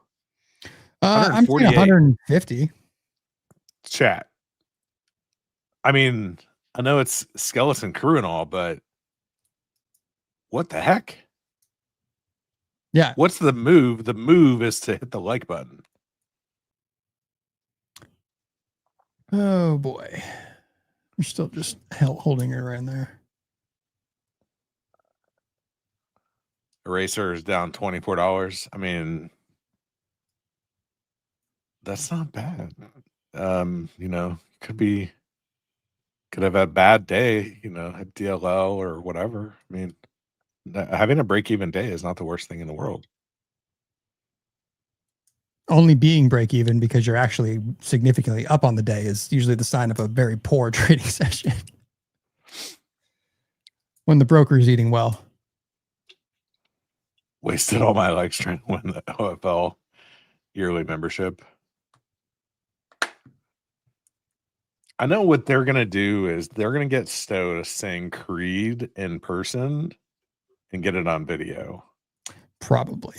I'm saying 150. Chat. I mean, I know it's skeleton crew and all, but what the heck? Yeah. What's the move? The move is to hit the like button. Oh boy. You're still just holding it around there. Eraser is down $24. I mean, that's not bad. Could have a bad day, had DLL or whatever. I mean, having a break-even day is not the worst thing in the world. Only being break even because you're actually significantly up on the day is usually the sign of a very poor trading session. When the broker is eating well. Wasted all my likes trying to win the OFL yearly membership. I know what they're going to do is they're going to get Stowe to sing Creed in person and get it on video. Probably.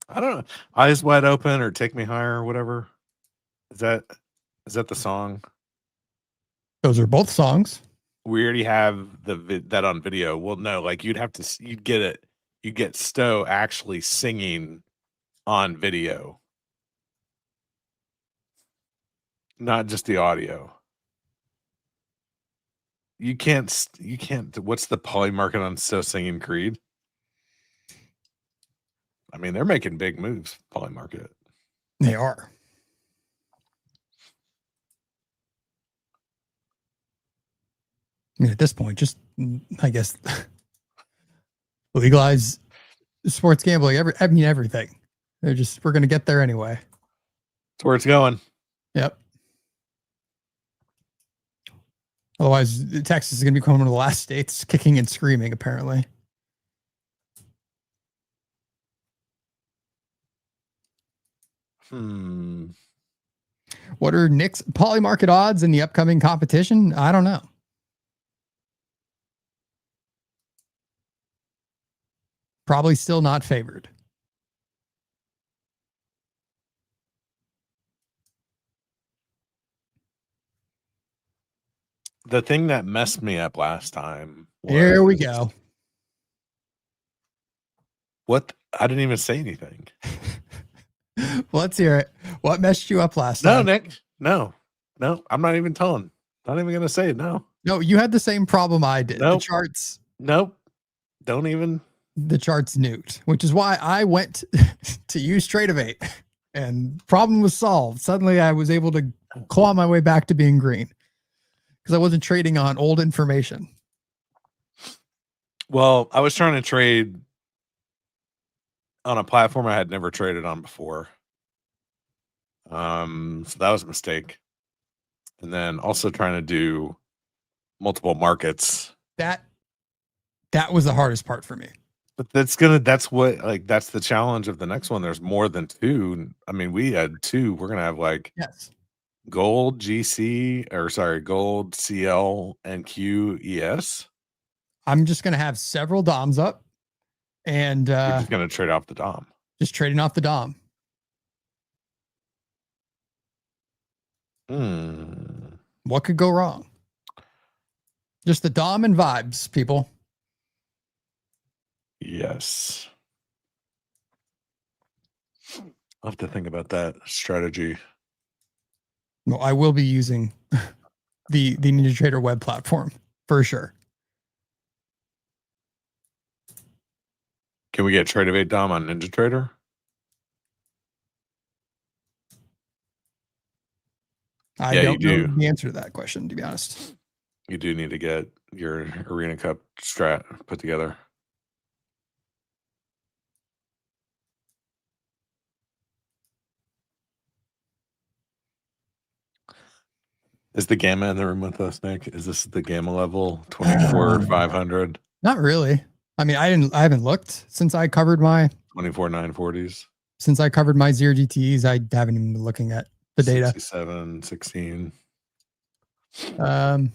I don't know. Eyes Wide Open or Take Me Higher or whatever. Is that the song? Those are both songs. We already have that on video. Well, no, like you'd get it. You get Stowe actually singing on video, not just the audio. You can't. What's the poly market on Stowe singing Creed? I mean, they're making big moves. Poly market. They are. I mean, at this point, just I guess legalize sports gambling. Everything. We're going to get there anyway. That's where it's going. Yep. Otherwise, Texas is going to become one of the last states kicking and screaming, apparently. What are Nick's poly market odds in the upcoming competition? I don't know. Probably still not favored. The thing that messed me up last time. Here we go. What? I didn't even say anything. Let's hear it. What messed you up last time? No, Nick. No. I'm not even telling. Not even going to say it. No, you had the same problem I did. Nope. The charts. Nope. Don't even. The charts nuked, which is why I went to use Tradeovate and problem was solved. Suddenly I was able to claw my way back to being green because I wasn't trading on old information. Well, I was trying to trade on a platform I had never traded on before. So that was a mistake. And then also trying to do multiple markets. That was the hardest part for me. But that's the challenge of the next one. There's more than two. I mean, we had two. We're going to have yes, gold, gold, CL, and QES. I'm just going to have several DOMs up. And you're just going to trade off the DOM. Just trading off the DOM. What could go wrong? Just the DOM and vibes, people. Yes. I'll have to think about that strategy. No, I will be using the NinjaTrader web platform for sure. Can we get Tradeovate DOM on NinjaTrader? I don't know the answer to that question, to be honest. You do need to get your Arena Cup strat put together. Is the gamma in the room with us, Nick? Is this the gamma level 24,500? Not really. I mean, I haven't looked since I covered my 24,940s. Since I covered my 0 GTEs, I haven't even been looking at the data. 67, 16. I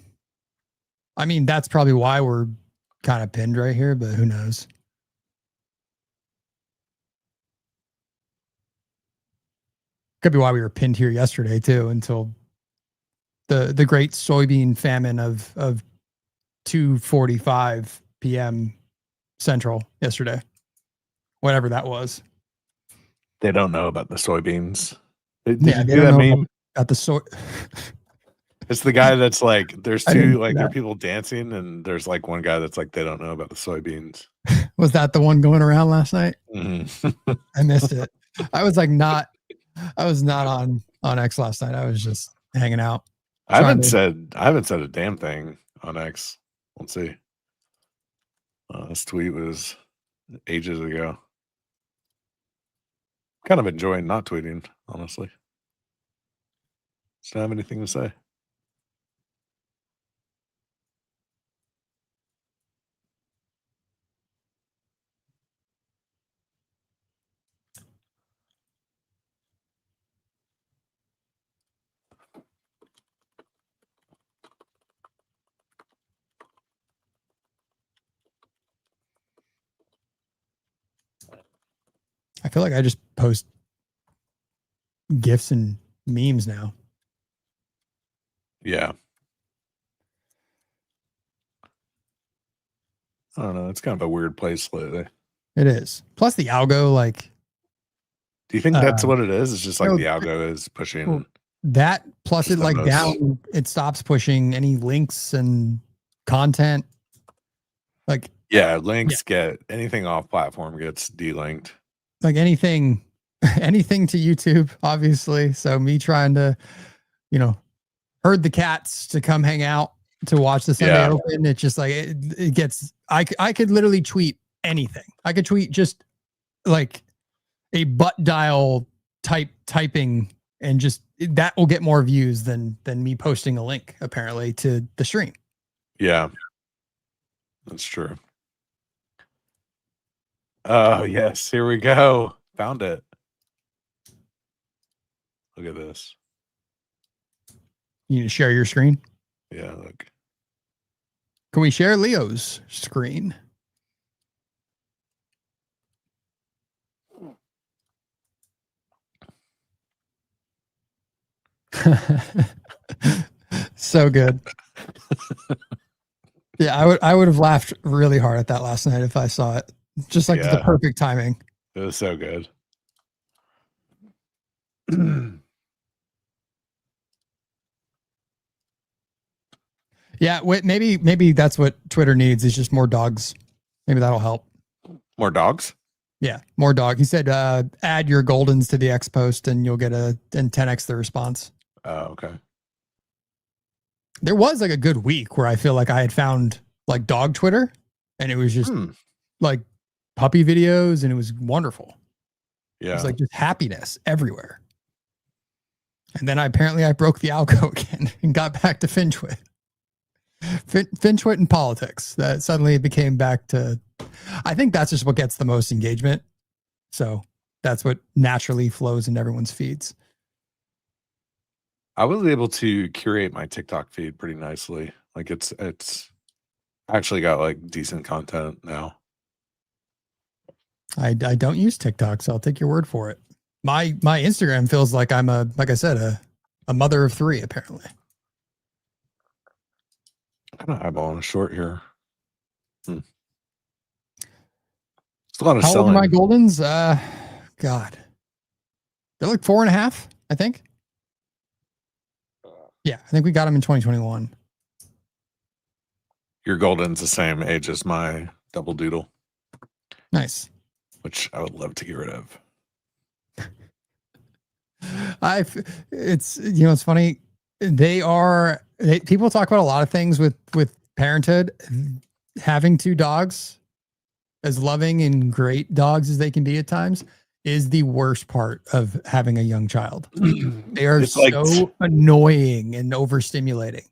mean, that's probably why we're kind of pinned right here, but who knows? Could be why we were pinned here yesterday too, until the great soybean famine of 2:45 p.m. Central yesterday. Whatever that was. They don't know about the soybeans. Did Yeah, you they see don't that know meme? about the soy. It's the guy that's like, there's I didn't two, see like, there are that. people dancing, and there's like one guy that's like, they don't know about the soybeans. Was that the one going around last night? Mhm. I missed it. I was not on X last night. I was just hanging out. I haven't said a damn thing on X. Let's see. This tweet was ages ago. Kind of enjoying not tweeting, honestly. Just don't have anything to say. I feel like I just post GIFs and memes now. Yeah. I don't know. It's kind of a weird place lately. It is. Plus the algo, like, Do you think that's what it is? It's just like no, the algo is pushing that plus just it the like most. down, it stops pushing any links and content. Like, Yeah, links get anything off platform gets delinked. like anything to YouTube, obviously. So me trying to, herd the cats to come hang out to watch the Sunday Open. It's just like it gets. I could literally tweet anything. I could tweet just like a butt dial typing, and just that will get more views than me posting a link apparently to the stream. Yeah, that's true. Oh yes, here we go. Found it. Look at this. You need to share your screen. Yeah, look. Can we share Leo's screen? So good. Yeah, I would have laughed really hard at that last night if I saw it. Just like the perfect timing. It was so good. Yeah, wait, maybe that's what Twitter needs is just more dogs. Maybe that'll help. More dogs? Yeah, more dog. He said add your Goldens to the X post and you'll get a 10x the response. Oh, okay. There was like a good week where I feel like I had found like dog Twitter, and it was just like puppy videos, and it was wonderful. Yeah. It was like just happiness everywhere. And then apparently I broke the algo again and got back to FinTwit. FinTwit and politics. That suddenly it became back to, I think that's just what gets the most engagement. So that's what naturally flows in everyone's feeds. I was able to curate my TikTok feed pretty nicely. Like it's actually got like decent content now. I don't use TikTok, so I'll take your word for it. My Instagram feels like I'm like I said, a mother of three, apparently. Kind of eyeballing a short here. It's a lot of How selling. old are my Goldens? God. They're like 4.5, I think. Yeah, I think we got them in 2021. Your Golden's the same age as my double doodle. Nice. Which I would love to get rid of. It's funny. People talk about a lot of things with parenthood. Having two dogs, as loving and great dogs as they can be at times, is the worst part of having a young child. They are so annoying and overstimulating.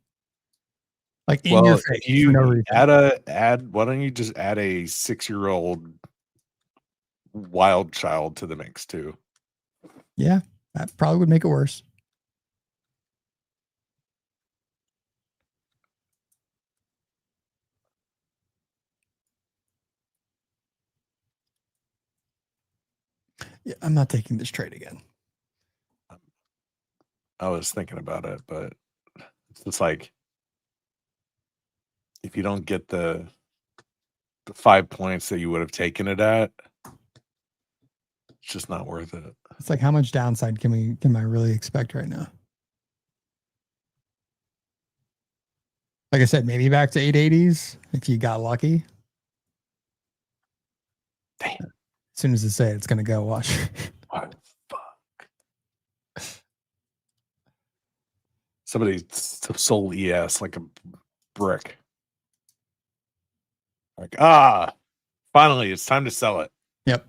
Like in your face. You add why don't you just add a 6-year-old wild child to the mix too? Yeah, that probably would make it worse. Yeah, I'm not taking this trade again. I was thinking about it, but it's like if you don't get the the 5 points that you would have taken it at, it's just not worth it. It's like, how much downside can I really expect right now? Like I said, maybe back to 880s if you got lucky. Damn. As soon as I say it, it's going to go. Watch. What the fuck? Somebody sold ES like a brick. Like, finally, it's time to sell it. Yep.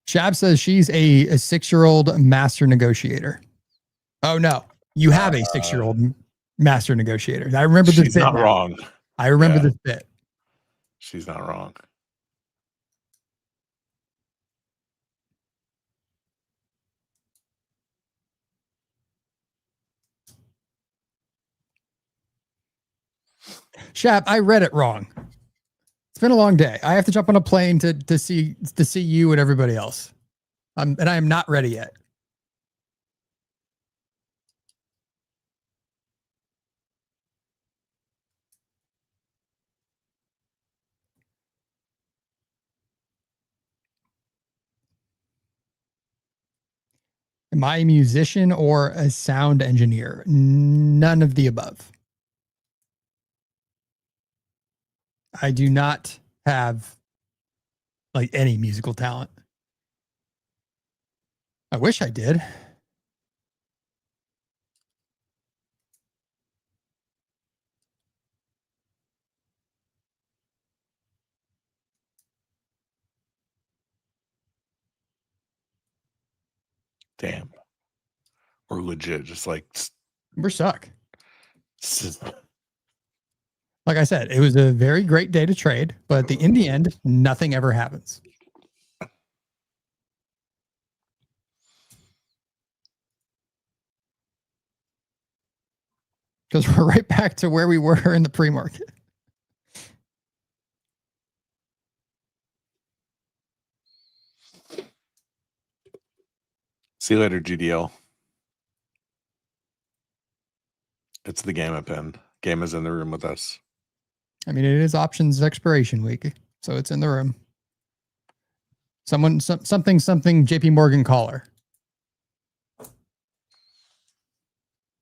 Shab says she's a 6-year-old master negotiator. Oh, no. You have a 6-year-old master negotiator. I remember this She's bit. not now. wrong. I remember this bit. She's not wrong. Shab, I read it wrong. It's been a long day. I have to jump on a plane to see you and everybody else. And I am not ready yet. Am I a musician or a sound engineer? None of the above. I do not have like any musical talent. I wish I did. Damn. Or legit, just like We're stuck. Like I said, it was a very great day to trade, but in the end, nothing ever happens. Because we're right back to where we were in the pre-market. See you later, GDL. It's the Gamma pin. Gamma's in the room with us. I mean, it is options expiration week, so it's in the room. Something JP Morgan caller.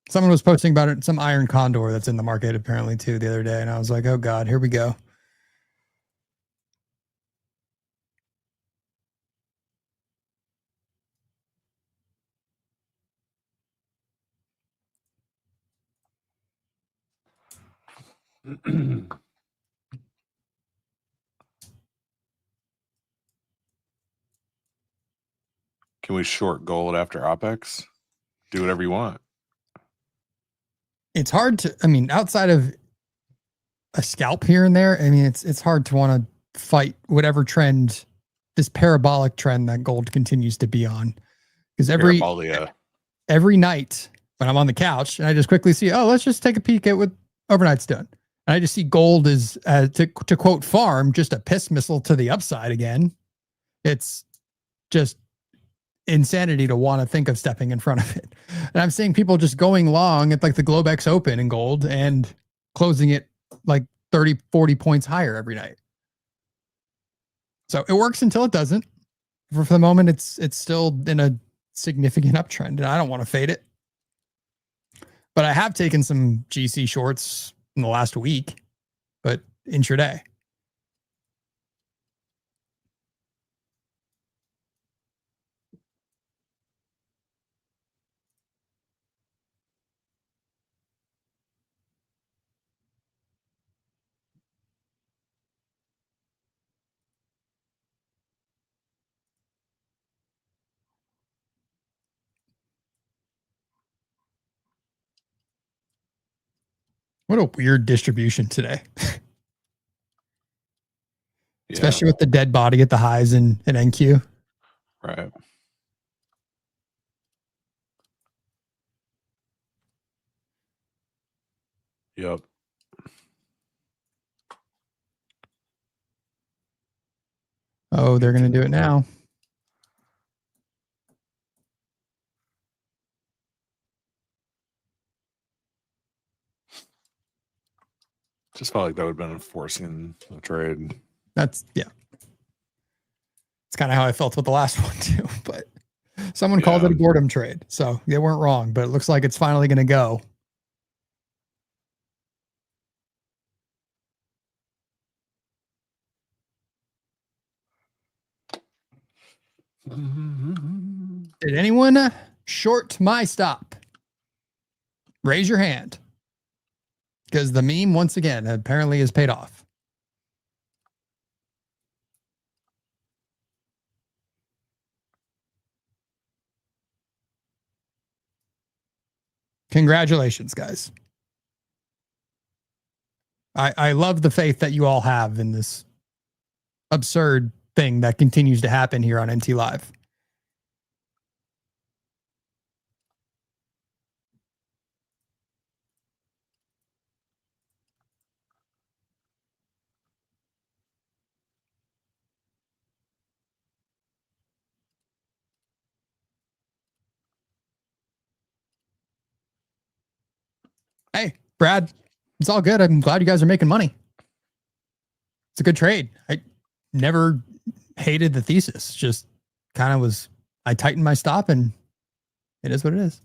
Someone was posting about it, some iron condor that's in the market apparently too the other day, and I was like, oh God, here we go. Can we short gold after OPEX? Do whatever you want. It's hard to, I mean, outside of a scalp here and there, I mean, it's hard to want to fight whatever trend, this parabolic trend that gold continues to be on. Because every night when I'm on the couch and I just quickly see, oh, let's just take a peek at what overnight's done. And I just see gold is, to quote Farm, just a piss missile to the upside again. It's just insanity to want to think of stepping in front of it. And I'm seeing people just going long at like the Globex Open in gold and closing it like 30, 40 points higher every night. So it works until it doesn't. For the moment, it's still in a significant uptrend, and I don't want to fade it. But I have taken some GC shorts in the last week, but intraday. What a weird distribution today. Especially with the dead body at the highs in NQ. Right. Yep. Oh, they're going to do it now. Just felt like that would have been forcing the trade. That's It's kind of how I felt with the last one too. But someone called it a boredom trade, so they weren't wrong. But it looks like it's finally going to go. Did anyone short my stop? Raise your hand. Because the meme, once again, apparently is paid off. Congratulations, guys. I love the faith that you all have in this absurd thing that continues to happen here on NT Live. Hey, Brad, it's all good. I'm glad you guys are making money. It's a good trade. I never hated the thesis. Just kind of was, I tightened my stop and it is what it is.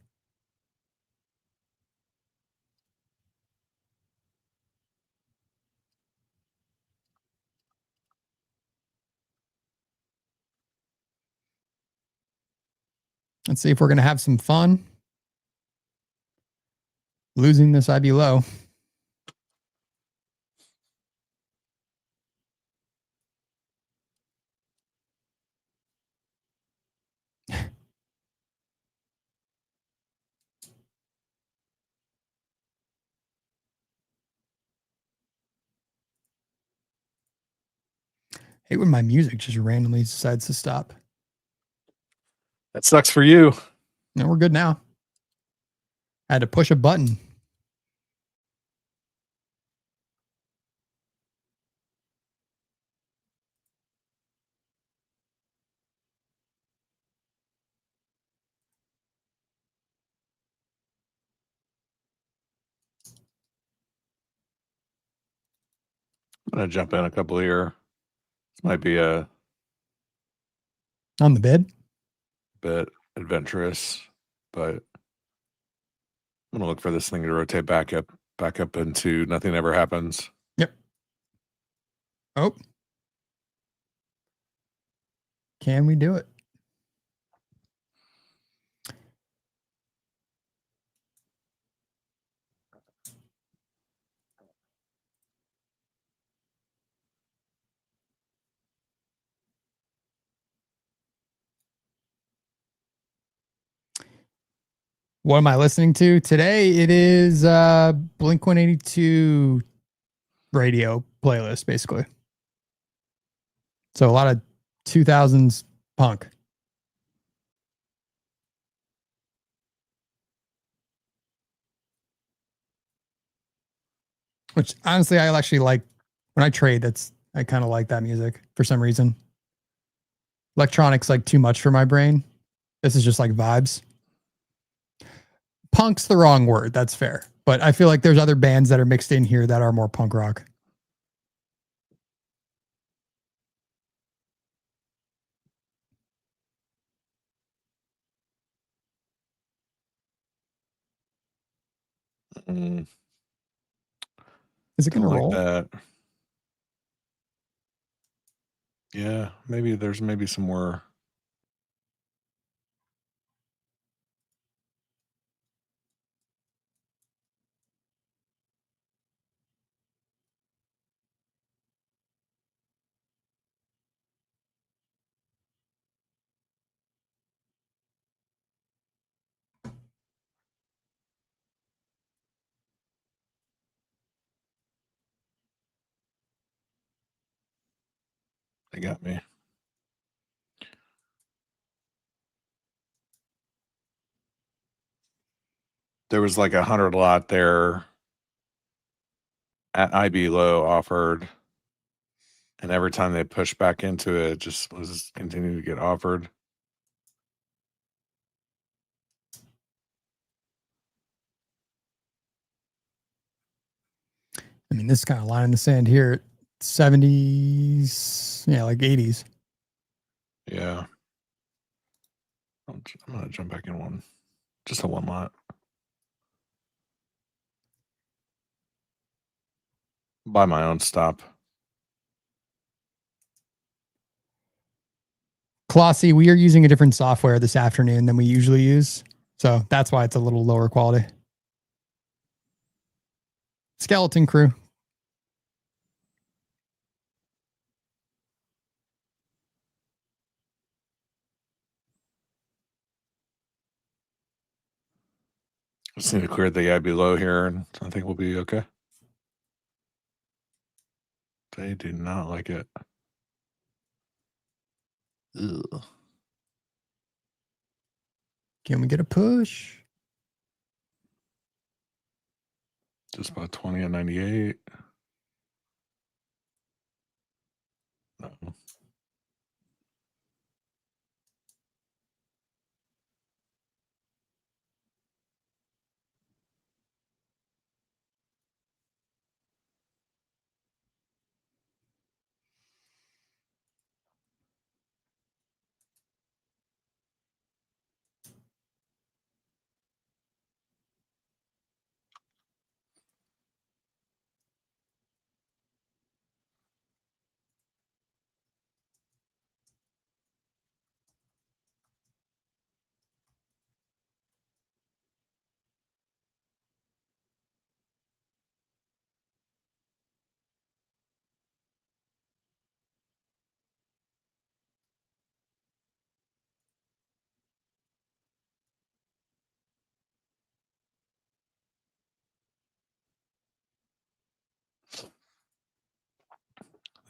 Let's see if we're going to have some fun losing this IB low. Hate when my music just randomly decides to stop. That sucks for you. No, we're good now. I had to push a button. I'm going to jump in a couple here. This might be a On the bid? bit adventurous, but I'm going to look for this thing to rotate back up into nothing ever happens. Yep. Oh. Can we do it? What am I listening to today? It is Blink 182 radio playlist, basically. So a lot of 2000s punk. Which honestly, I actually like when I trade. I kind of like that music for some reason. Electronics like too much for my brain. This is just like vibes. Punk's the wrong word. That's fair. But I feel like there's other bands that are mixed in here that are more punk rock. Is it going to roll? That. Yeah, maybe there's some more. They got me. There was like 100 lot there at IB low offered, and every time they pushed back into it, it just was continuing to get offered. I mean, this kind of line in the sand here, 70s, yeah, like 80s. Yeah. I'm going to jump back in one. Just a one lot. Buy my own stop. Klossy, we are using a different software this afternoon than we usually use. So that's why it's a little lower quality. Skeleton crew. Just need to clear the guy below here, and I think we'll be okay. They do not like it. Ugh. Can we get a push? Just about 20 and 98. No.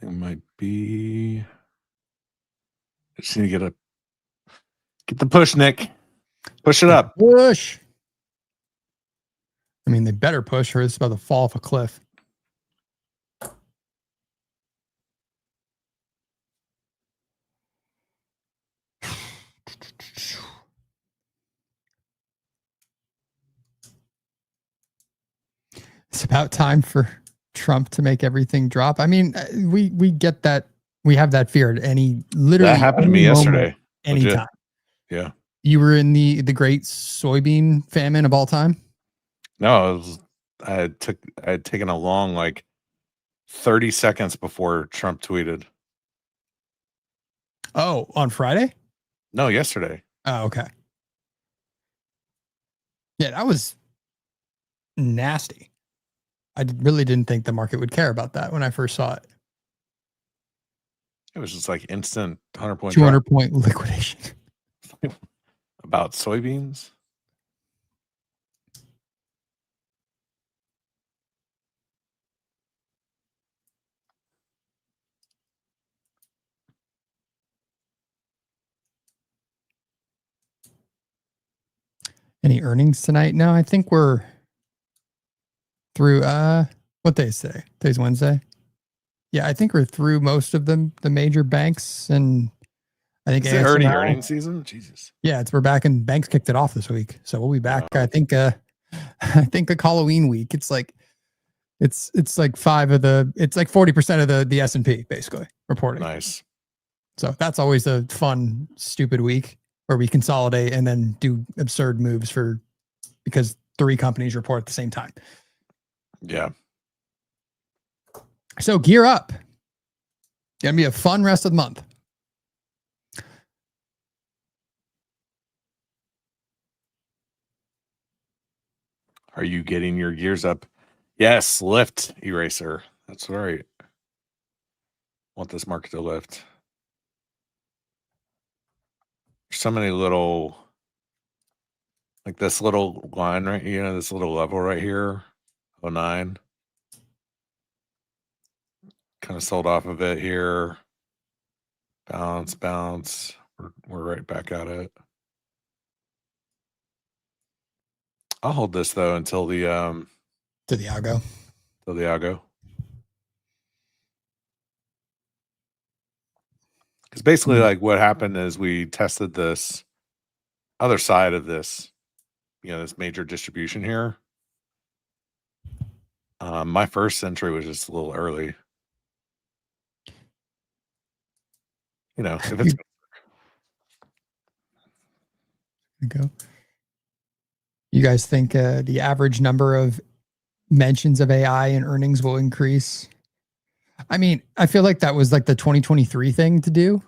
I think it might be. I just need to get the push, Nick. Push it up. Push. I mean, they better push or it's about to fall off a cliff. It's about time for Trump to make everything drop. I mean, we get that. We have that fear at literally That happened to me yesterday. Anytime. Yeah. You were in the great soybean famine of all time? No, I had taken a long, like 30 seconds before Trump tweeted. Oh, on Friday? No, yesterday. Oh, okay. Yeah, that was nasty. I really didn't think the market would care about that when I first saw it. It was just like instant 100-point 200-point liquidation. About soybeans. Any earnings tonight? No, I think we're through what day is today? Today's Wednesday. Yeah, I think we're through most of the major banks, and I think is it already earnings season? Jesus. Yeah, we're back, and banks kicked it off this week, so we'll be back. I think I think like Halloween week. It's like it's like 40% of the S&P basically reporting. Nice. So that's always a fun, stupid week where we consolidate and then do absurd moves because 3 companies report at the same time. Yeah. So gear up. Gonna be a fun rest of the month. Are you getting your gears up? Yes, lift, eraser. That's right. Want this market to lift. There's so many little, like this little line right here, this little level right here, 09. Kind of sold off of it here. Bounce. We're right back at it. I'll hold this though until the To the algo. Till the algo. Because basically, like what happened is we tested this other side of this, this major distribution here. My first entry was just a little early. You know, if it's Go. You guys think the average number of mentions of AI in earnings will increase? I mean, I feel like that was like the 2023 thing to do,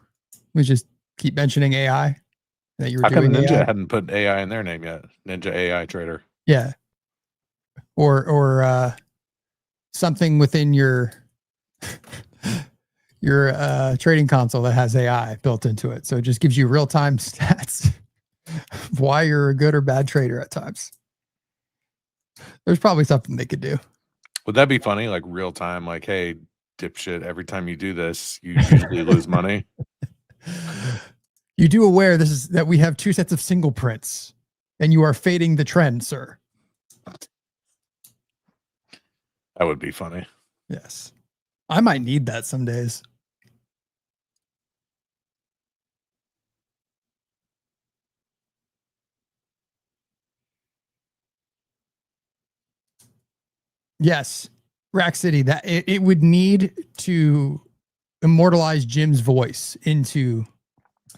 was just keep mentioning AI, that you were how come doing Ninja AI. hadn't put AI in their name yet? Ninja AI Trader. Yeah. Or something within your trading console that has AI built into it. So it just gives you real time stats of why you're a good or bad trader at times. There's probably something they could do. Would that be funny? Like real time, like, hey, dipshit, every time you do this, you usually lose money. You do aware this is that we have two sets of single prints and you are fading the trend, sir. That would be funny. Yes. I might need that some days. Yes. Rack City, that it would need to immortalize Jim's voice into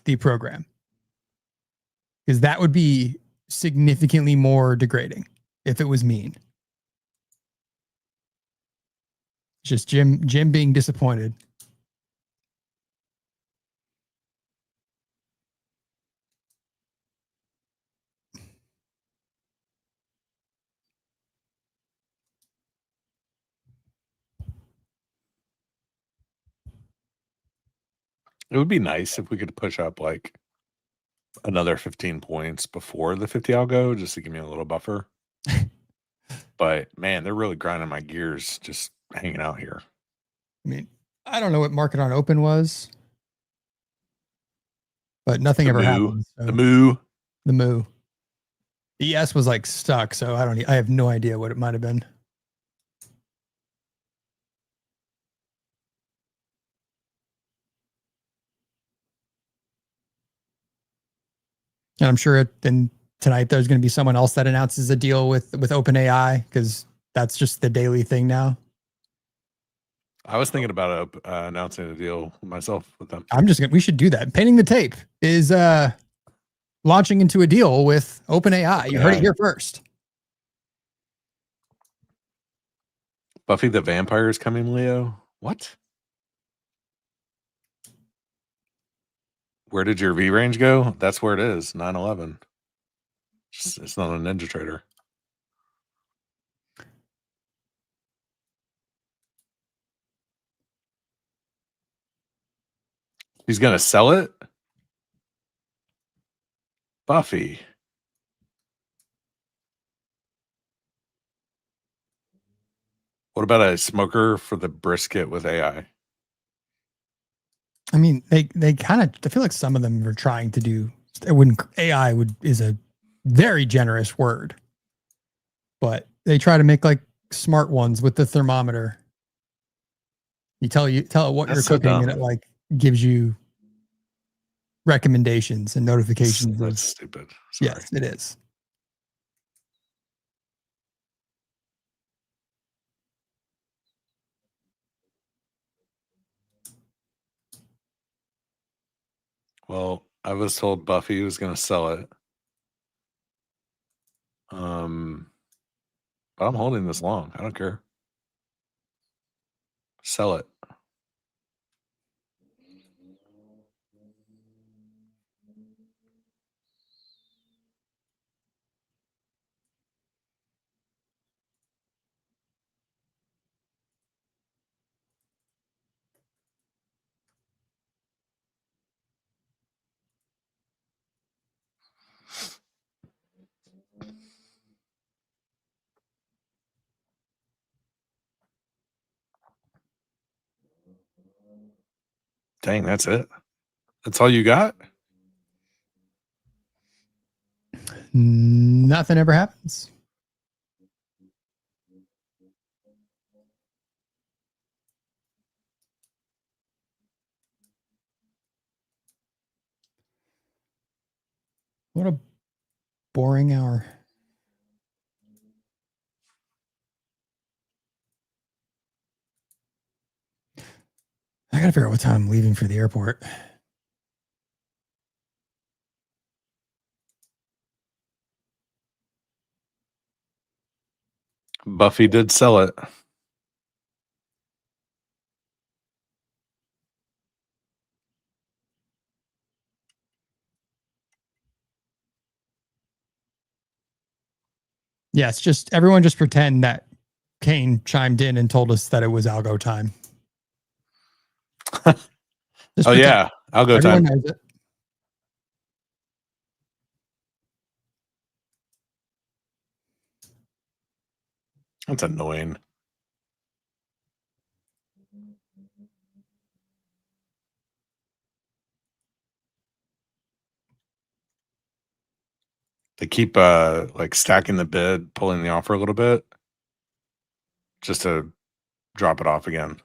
the program, because that would be significantly more degrading if it was mean. Just Jim being disappointed. It would be nice if we could push up like another 15 points before the 50 algo just to give me a little buffer. But man, they're really grinding my gears just hanging out here. I mean, I don't know what market on open was, but nothing The ever moo, happened. So the moo. the moo. ES was like stuck, so I have no idea what it might have been. And I'm sure then tonight there's going to be someone else that announces a deal with OpenAI, because that's just the daily thing now. I was thinking about announcing a deal myself with them. We should do that. Painting the tape is launching into a deal with OpenAI. You heard it here first. Buffy the Vampire is coming, Leo. What? Where did your V range go? That's where it is. 911. It's not a NinjaTrader. He's gonna sell it? Buffy. What about a smoker for the brisket with AI? I mean, they kind of, I feel like some of them are trying to do, it wouldn't, AI is a very generous word, but they try to make like smart ones with the thermometer. You tell it what That's you're so cooking, dumb. and it like gives you recommendations and notifications. That's stupid. Sorry. Yes, it is. Well, I was told Buffy was going to sell it. But I'm holding this long. I don't care. Sell it. Dang, that's it. That's all you got? Nothing ever happens. What a boring hour. I gotta figure out what time I'm leaving for the airport. Buffy did sell it. Yeah, it's just everyone just pretend that Kane chimed in and told us that it was algo time. Just Oh pretend. yeah, algo Everyone time. knows it. That's annoying. They keep like stacking the bid, pulling the offer a little bit, just to drop it off again.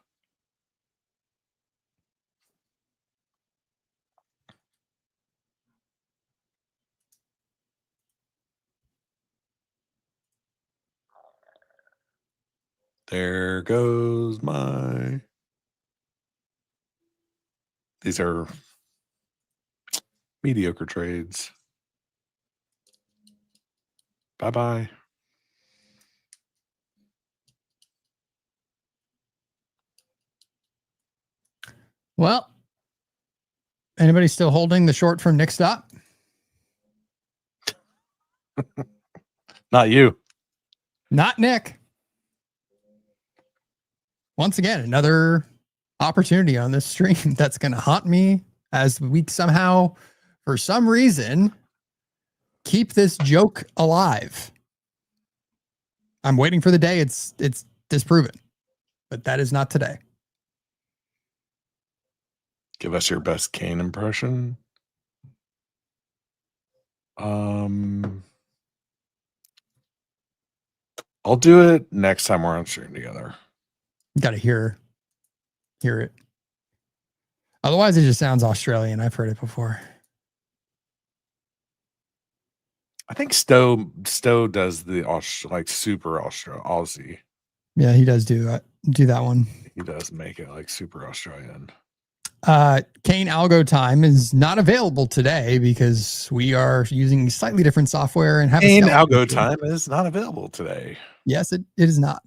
There goes my. These are mediocre trades. Bye-bye. Well, anybody still holding the short from Nick Stop? Not you. Not Nick. Once again, another opportunity on this stream that's going to haunt me as we somehow, for some reason, keep this joke alive. I'm waiting for the day it's disproven, but that is not today. Give us your best Kane impression. I'll do it next time we're on stream together. Got to hear it. Otherwise, it just sounds Australian. I've heard it before. I think Stowe does the like super Aussie. Yeah, he does do that one. He does make it like super Australian. Kane Algo Time is not available today because we are using slightly different software and have Kane Algo Time is not available today. Yes, it is not.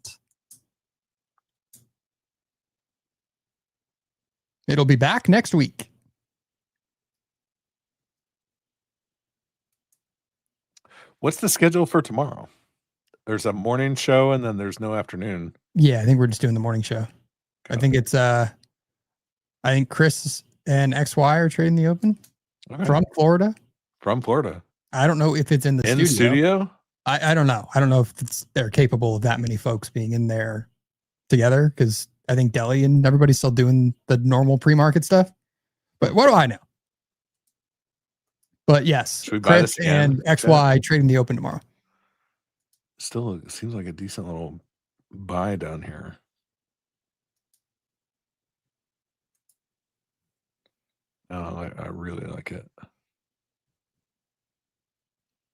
It'll be back next week. What's the schedule for tomorrow? There's a morning show and then there's no afternoon. Yeah, I think we're just doing the morning show. Okay. I think it's I think Chris and XY are trading the open from Florida. From Florida. I don't know if it's in the studio. I don't know. I don't know if they're capable of that many folks being in there together because I think Deli and everybody's still doing the normal pre-market stuff. But what do I know? But yes, Chris and XY trading the open tomorrow. Still seems like a decent little buy down here. Oh, I really like it.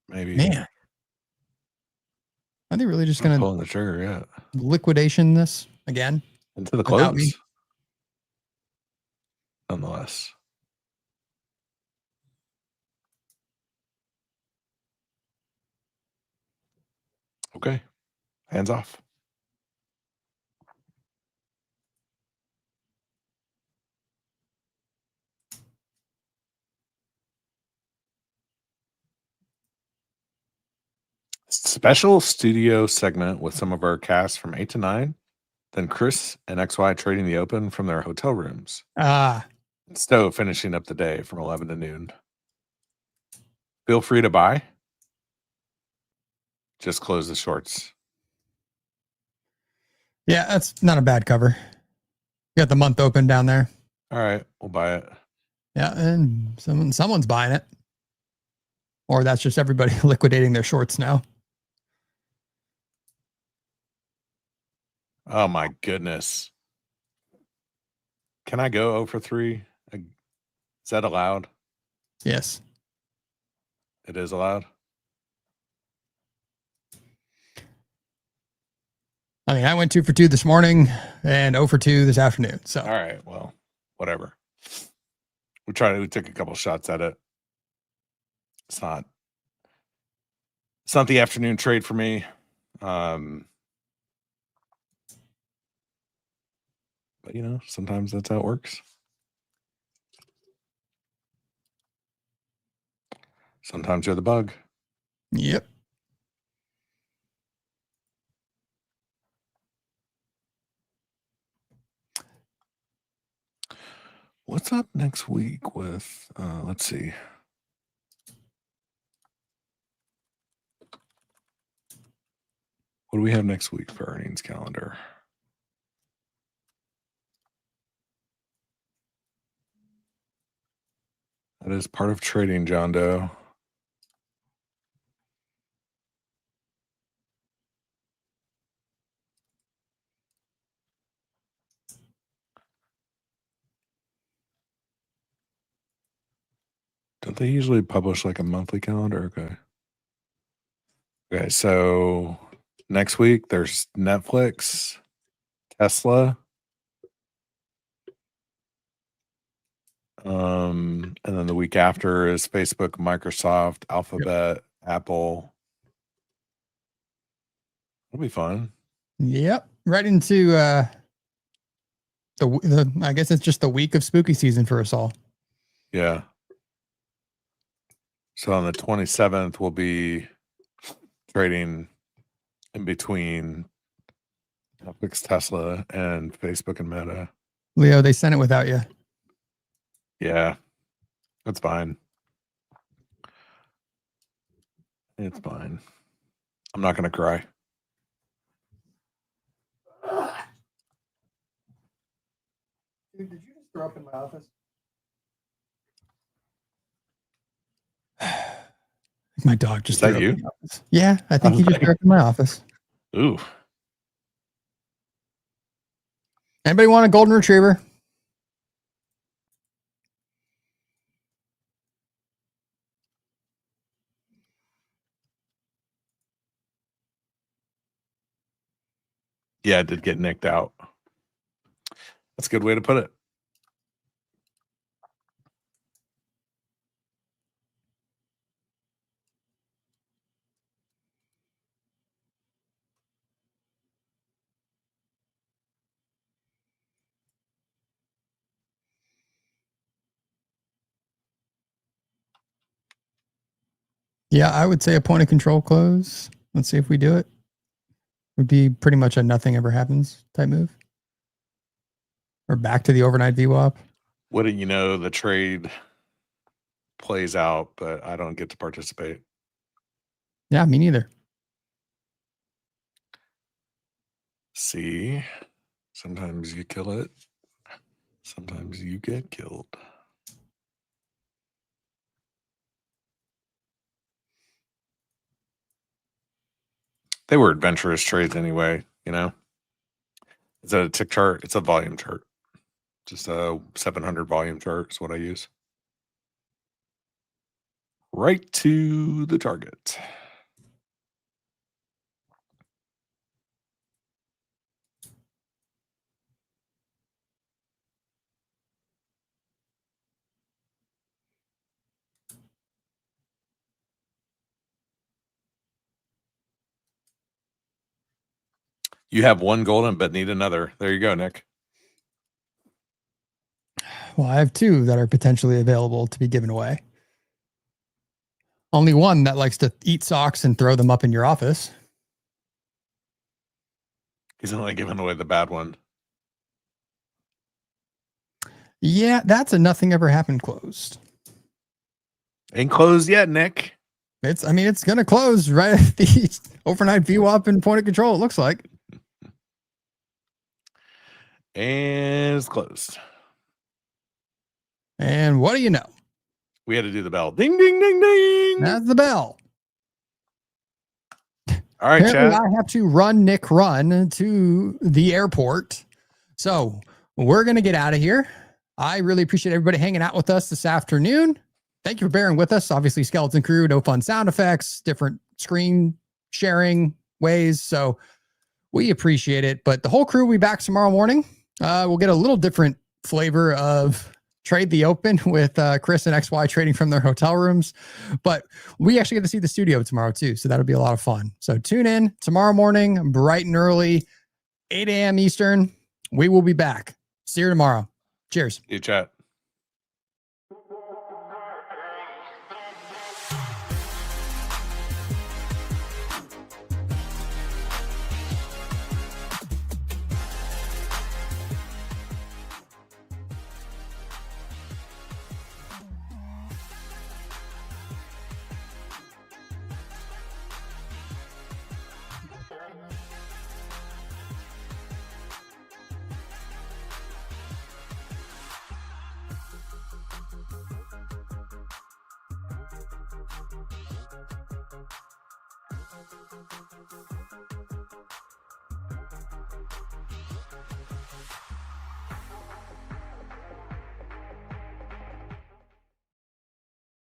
Maybe. Man. Are they really just going to pulling the trigger yet? Liquidation this again? Into the close. Nonetheless. Okay. Hands off. Special studio segment with some of our cast from 8 to 9. Then Chris and XY trading the open from their hotel rooms. Stowe finishing up the day from 11 to noon. Feel free to buy. Just close the shorts. Yeah, that's not a bad cover. You got the month open down there. All right, we'll buy it. Yeah, and someone's buying it. Or that's just everybody liquidating their shorts now. Oh my goodness. Can I go 0 for 3? Is that allowed? Yes. It is allowed? I mean, I went 2 for 2 this morning and 0 for 2 this afternoon. So all right, well. whatever. We took a couple shots at it. It's not the afternoon trade for me. But sometimes that's how it works. Sometimes you're the bug. Yep. What's up next week with, let's see. What do we have next week for earnings calendar? That is part of trading, John Doe. Don't they usually publish like a monthly calendar? Okay, so next week there's Netflix, Tesla, and then the week after is Facebook, Microsoft, Alphabet, Apple. It'll be fun. Yep. Right into the I guess it's just the week of spooky season for us all. Yeah. So on the 27th, we'll be trading in between Netflix, Tesla, and Facebook and Meta. Leo, they sent it without you. Yeah, that's fine. It's fine. I'm not going to cry. Dude, did you just throw up in my office? My dog just threw up in the office. Yeah, I think he just threw up in my office. Ooh. Anybody want a golden retriever? Yeah, it did get nicked out. That's a good way to put it. Yeah, I would say a point of control close. Let's see if we do it. Would be pretty much a nothing ever happens type move. Or back to the overnight VWAP. Wouldn't you know, the trade plays out, but I don't get to participate. Yeah, me neither. See, sometimes you kill it. Sometimes you get killed. They were adventurous trades anyway, It's a tick chart. It's a volume chart. Just a 700 volume chart is what I use. Right to the target. You have one golden, but need another. There you go, Nick. Well, I have two that are potentially available to be given away. Only one that likes to eat socks and throw them up in your office. He's only giving away the bad one. Yeah, that's a nothing ever happened closed. Ain't closed yet, Nick. It's going to close right at the overnight VWAP and point of control, it looks like. And it's closed. And what do you know? We had to do the bell. Ding, ding, ding, ding. That's the bell. All right, Chad. I have to run to the airport. So we're going to get out of here. I really appreciate everybody hanging out with us this afternoon. Thank you for bearing with us. Obviously, Skeleton Crew, no fun sound effects, different screen sharing ways. So we appreciate it. But the whole crew will be back tomorrow morning. We'll get a little different flavor of Trade the Open with Chris and XY trading from their hotel rooms. But we actually get to see the studio tomorrow too. So that'll be a lot of fun. So tune in tomorrow morning, bright and early, 8 a.m. Eastern. We will be back. See you tomorrow. Cheers. You chat.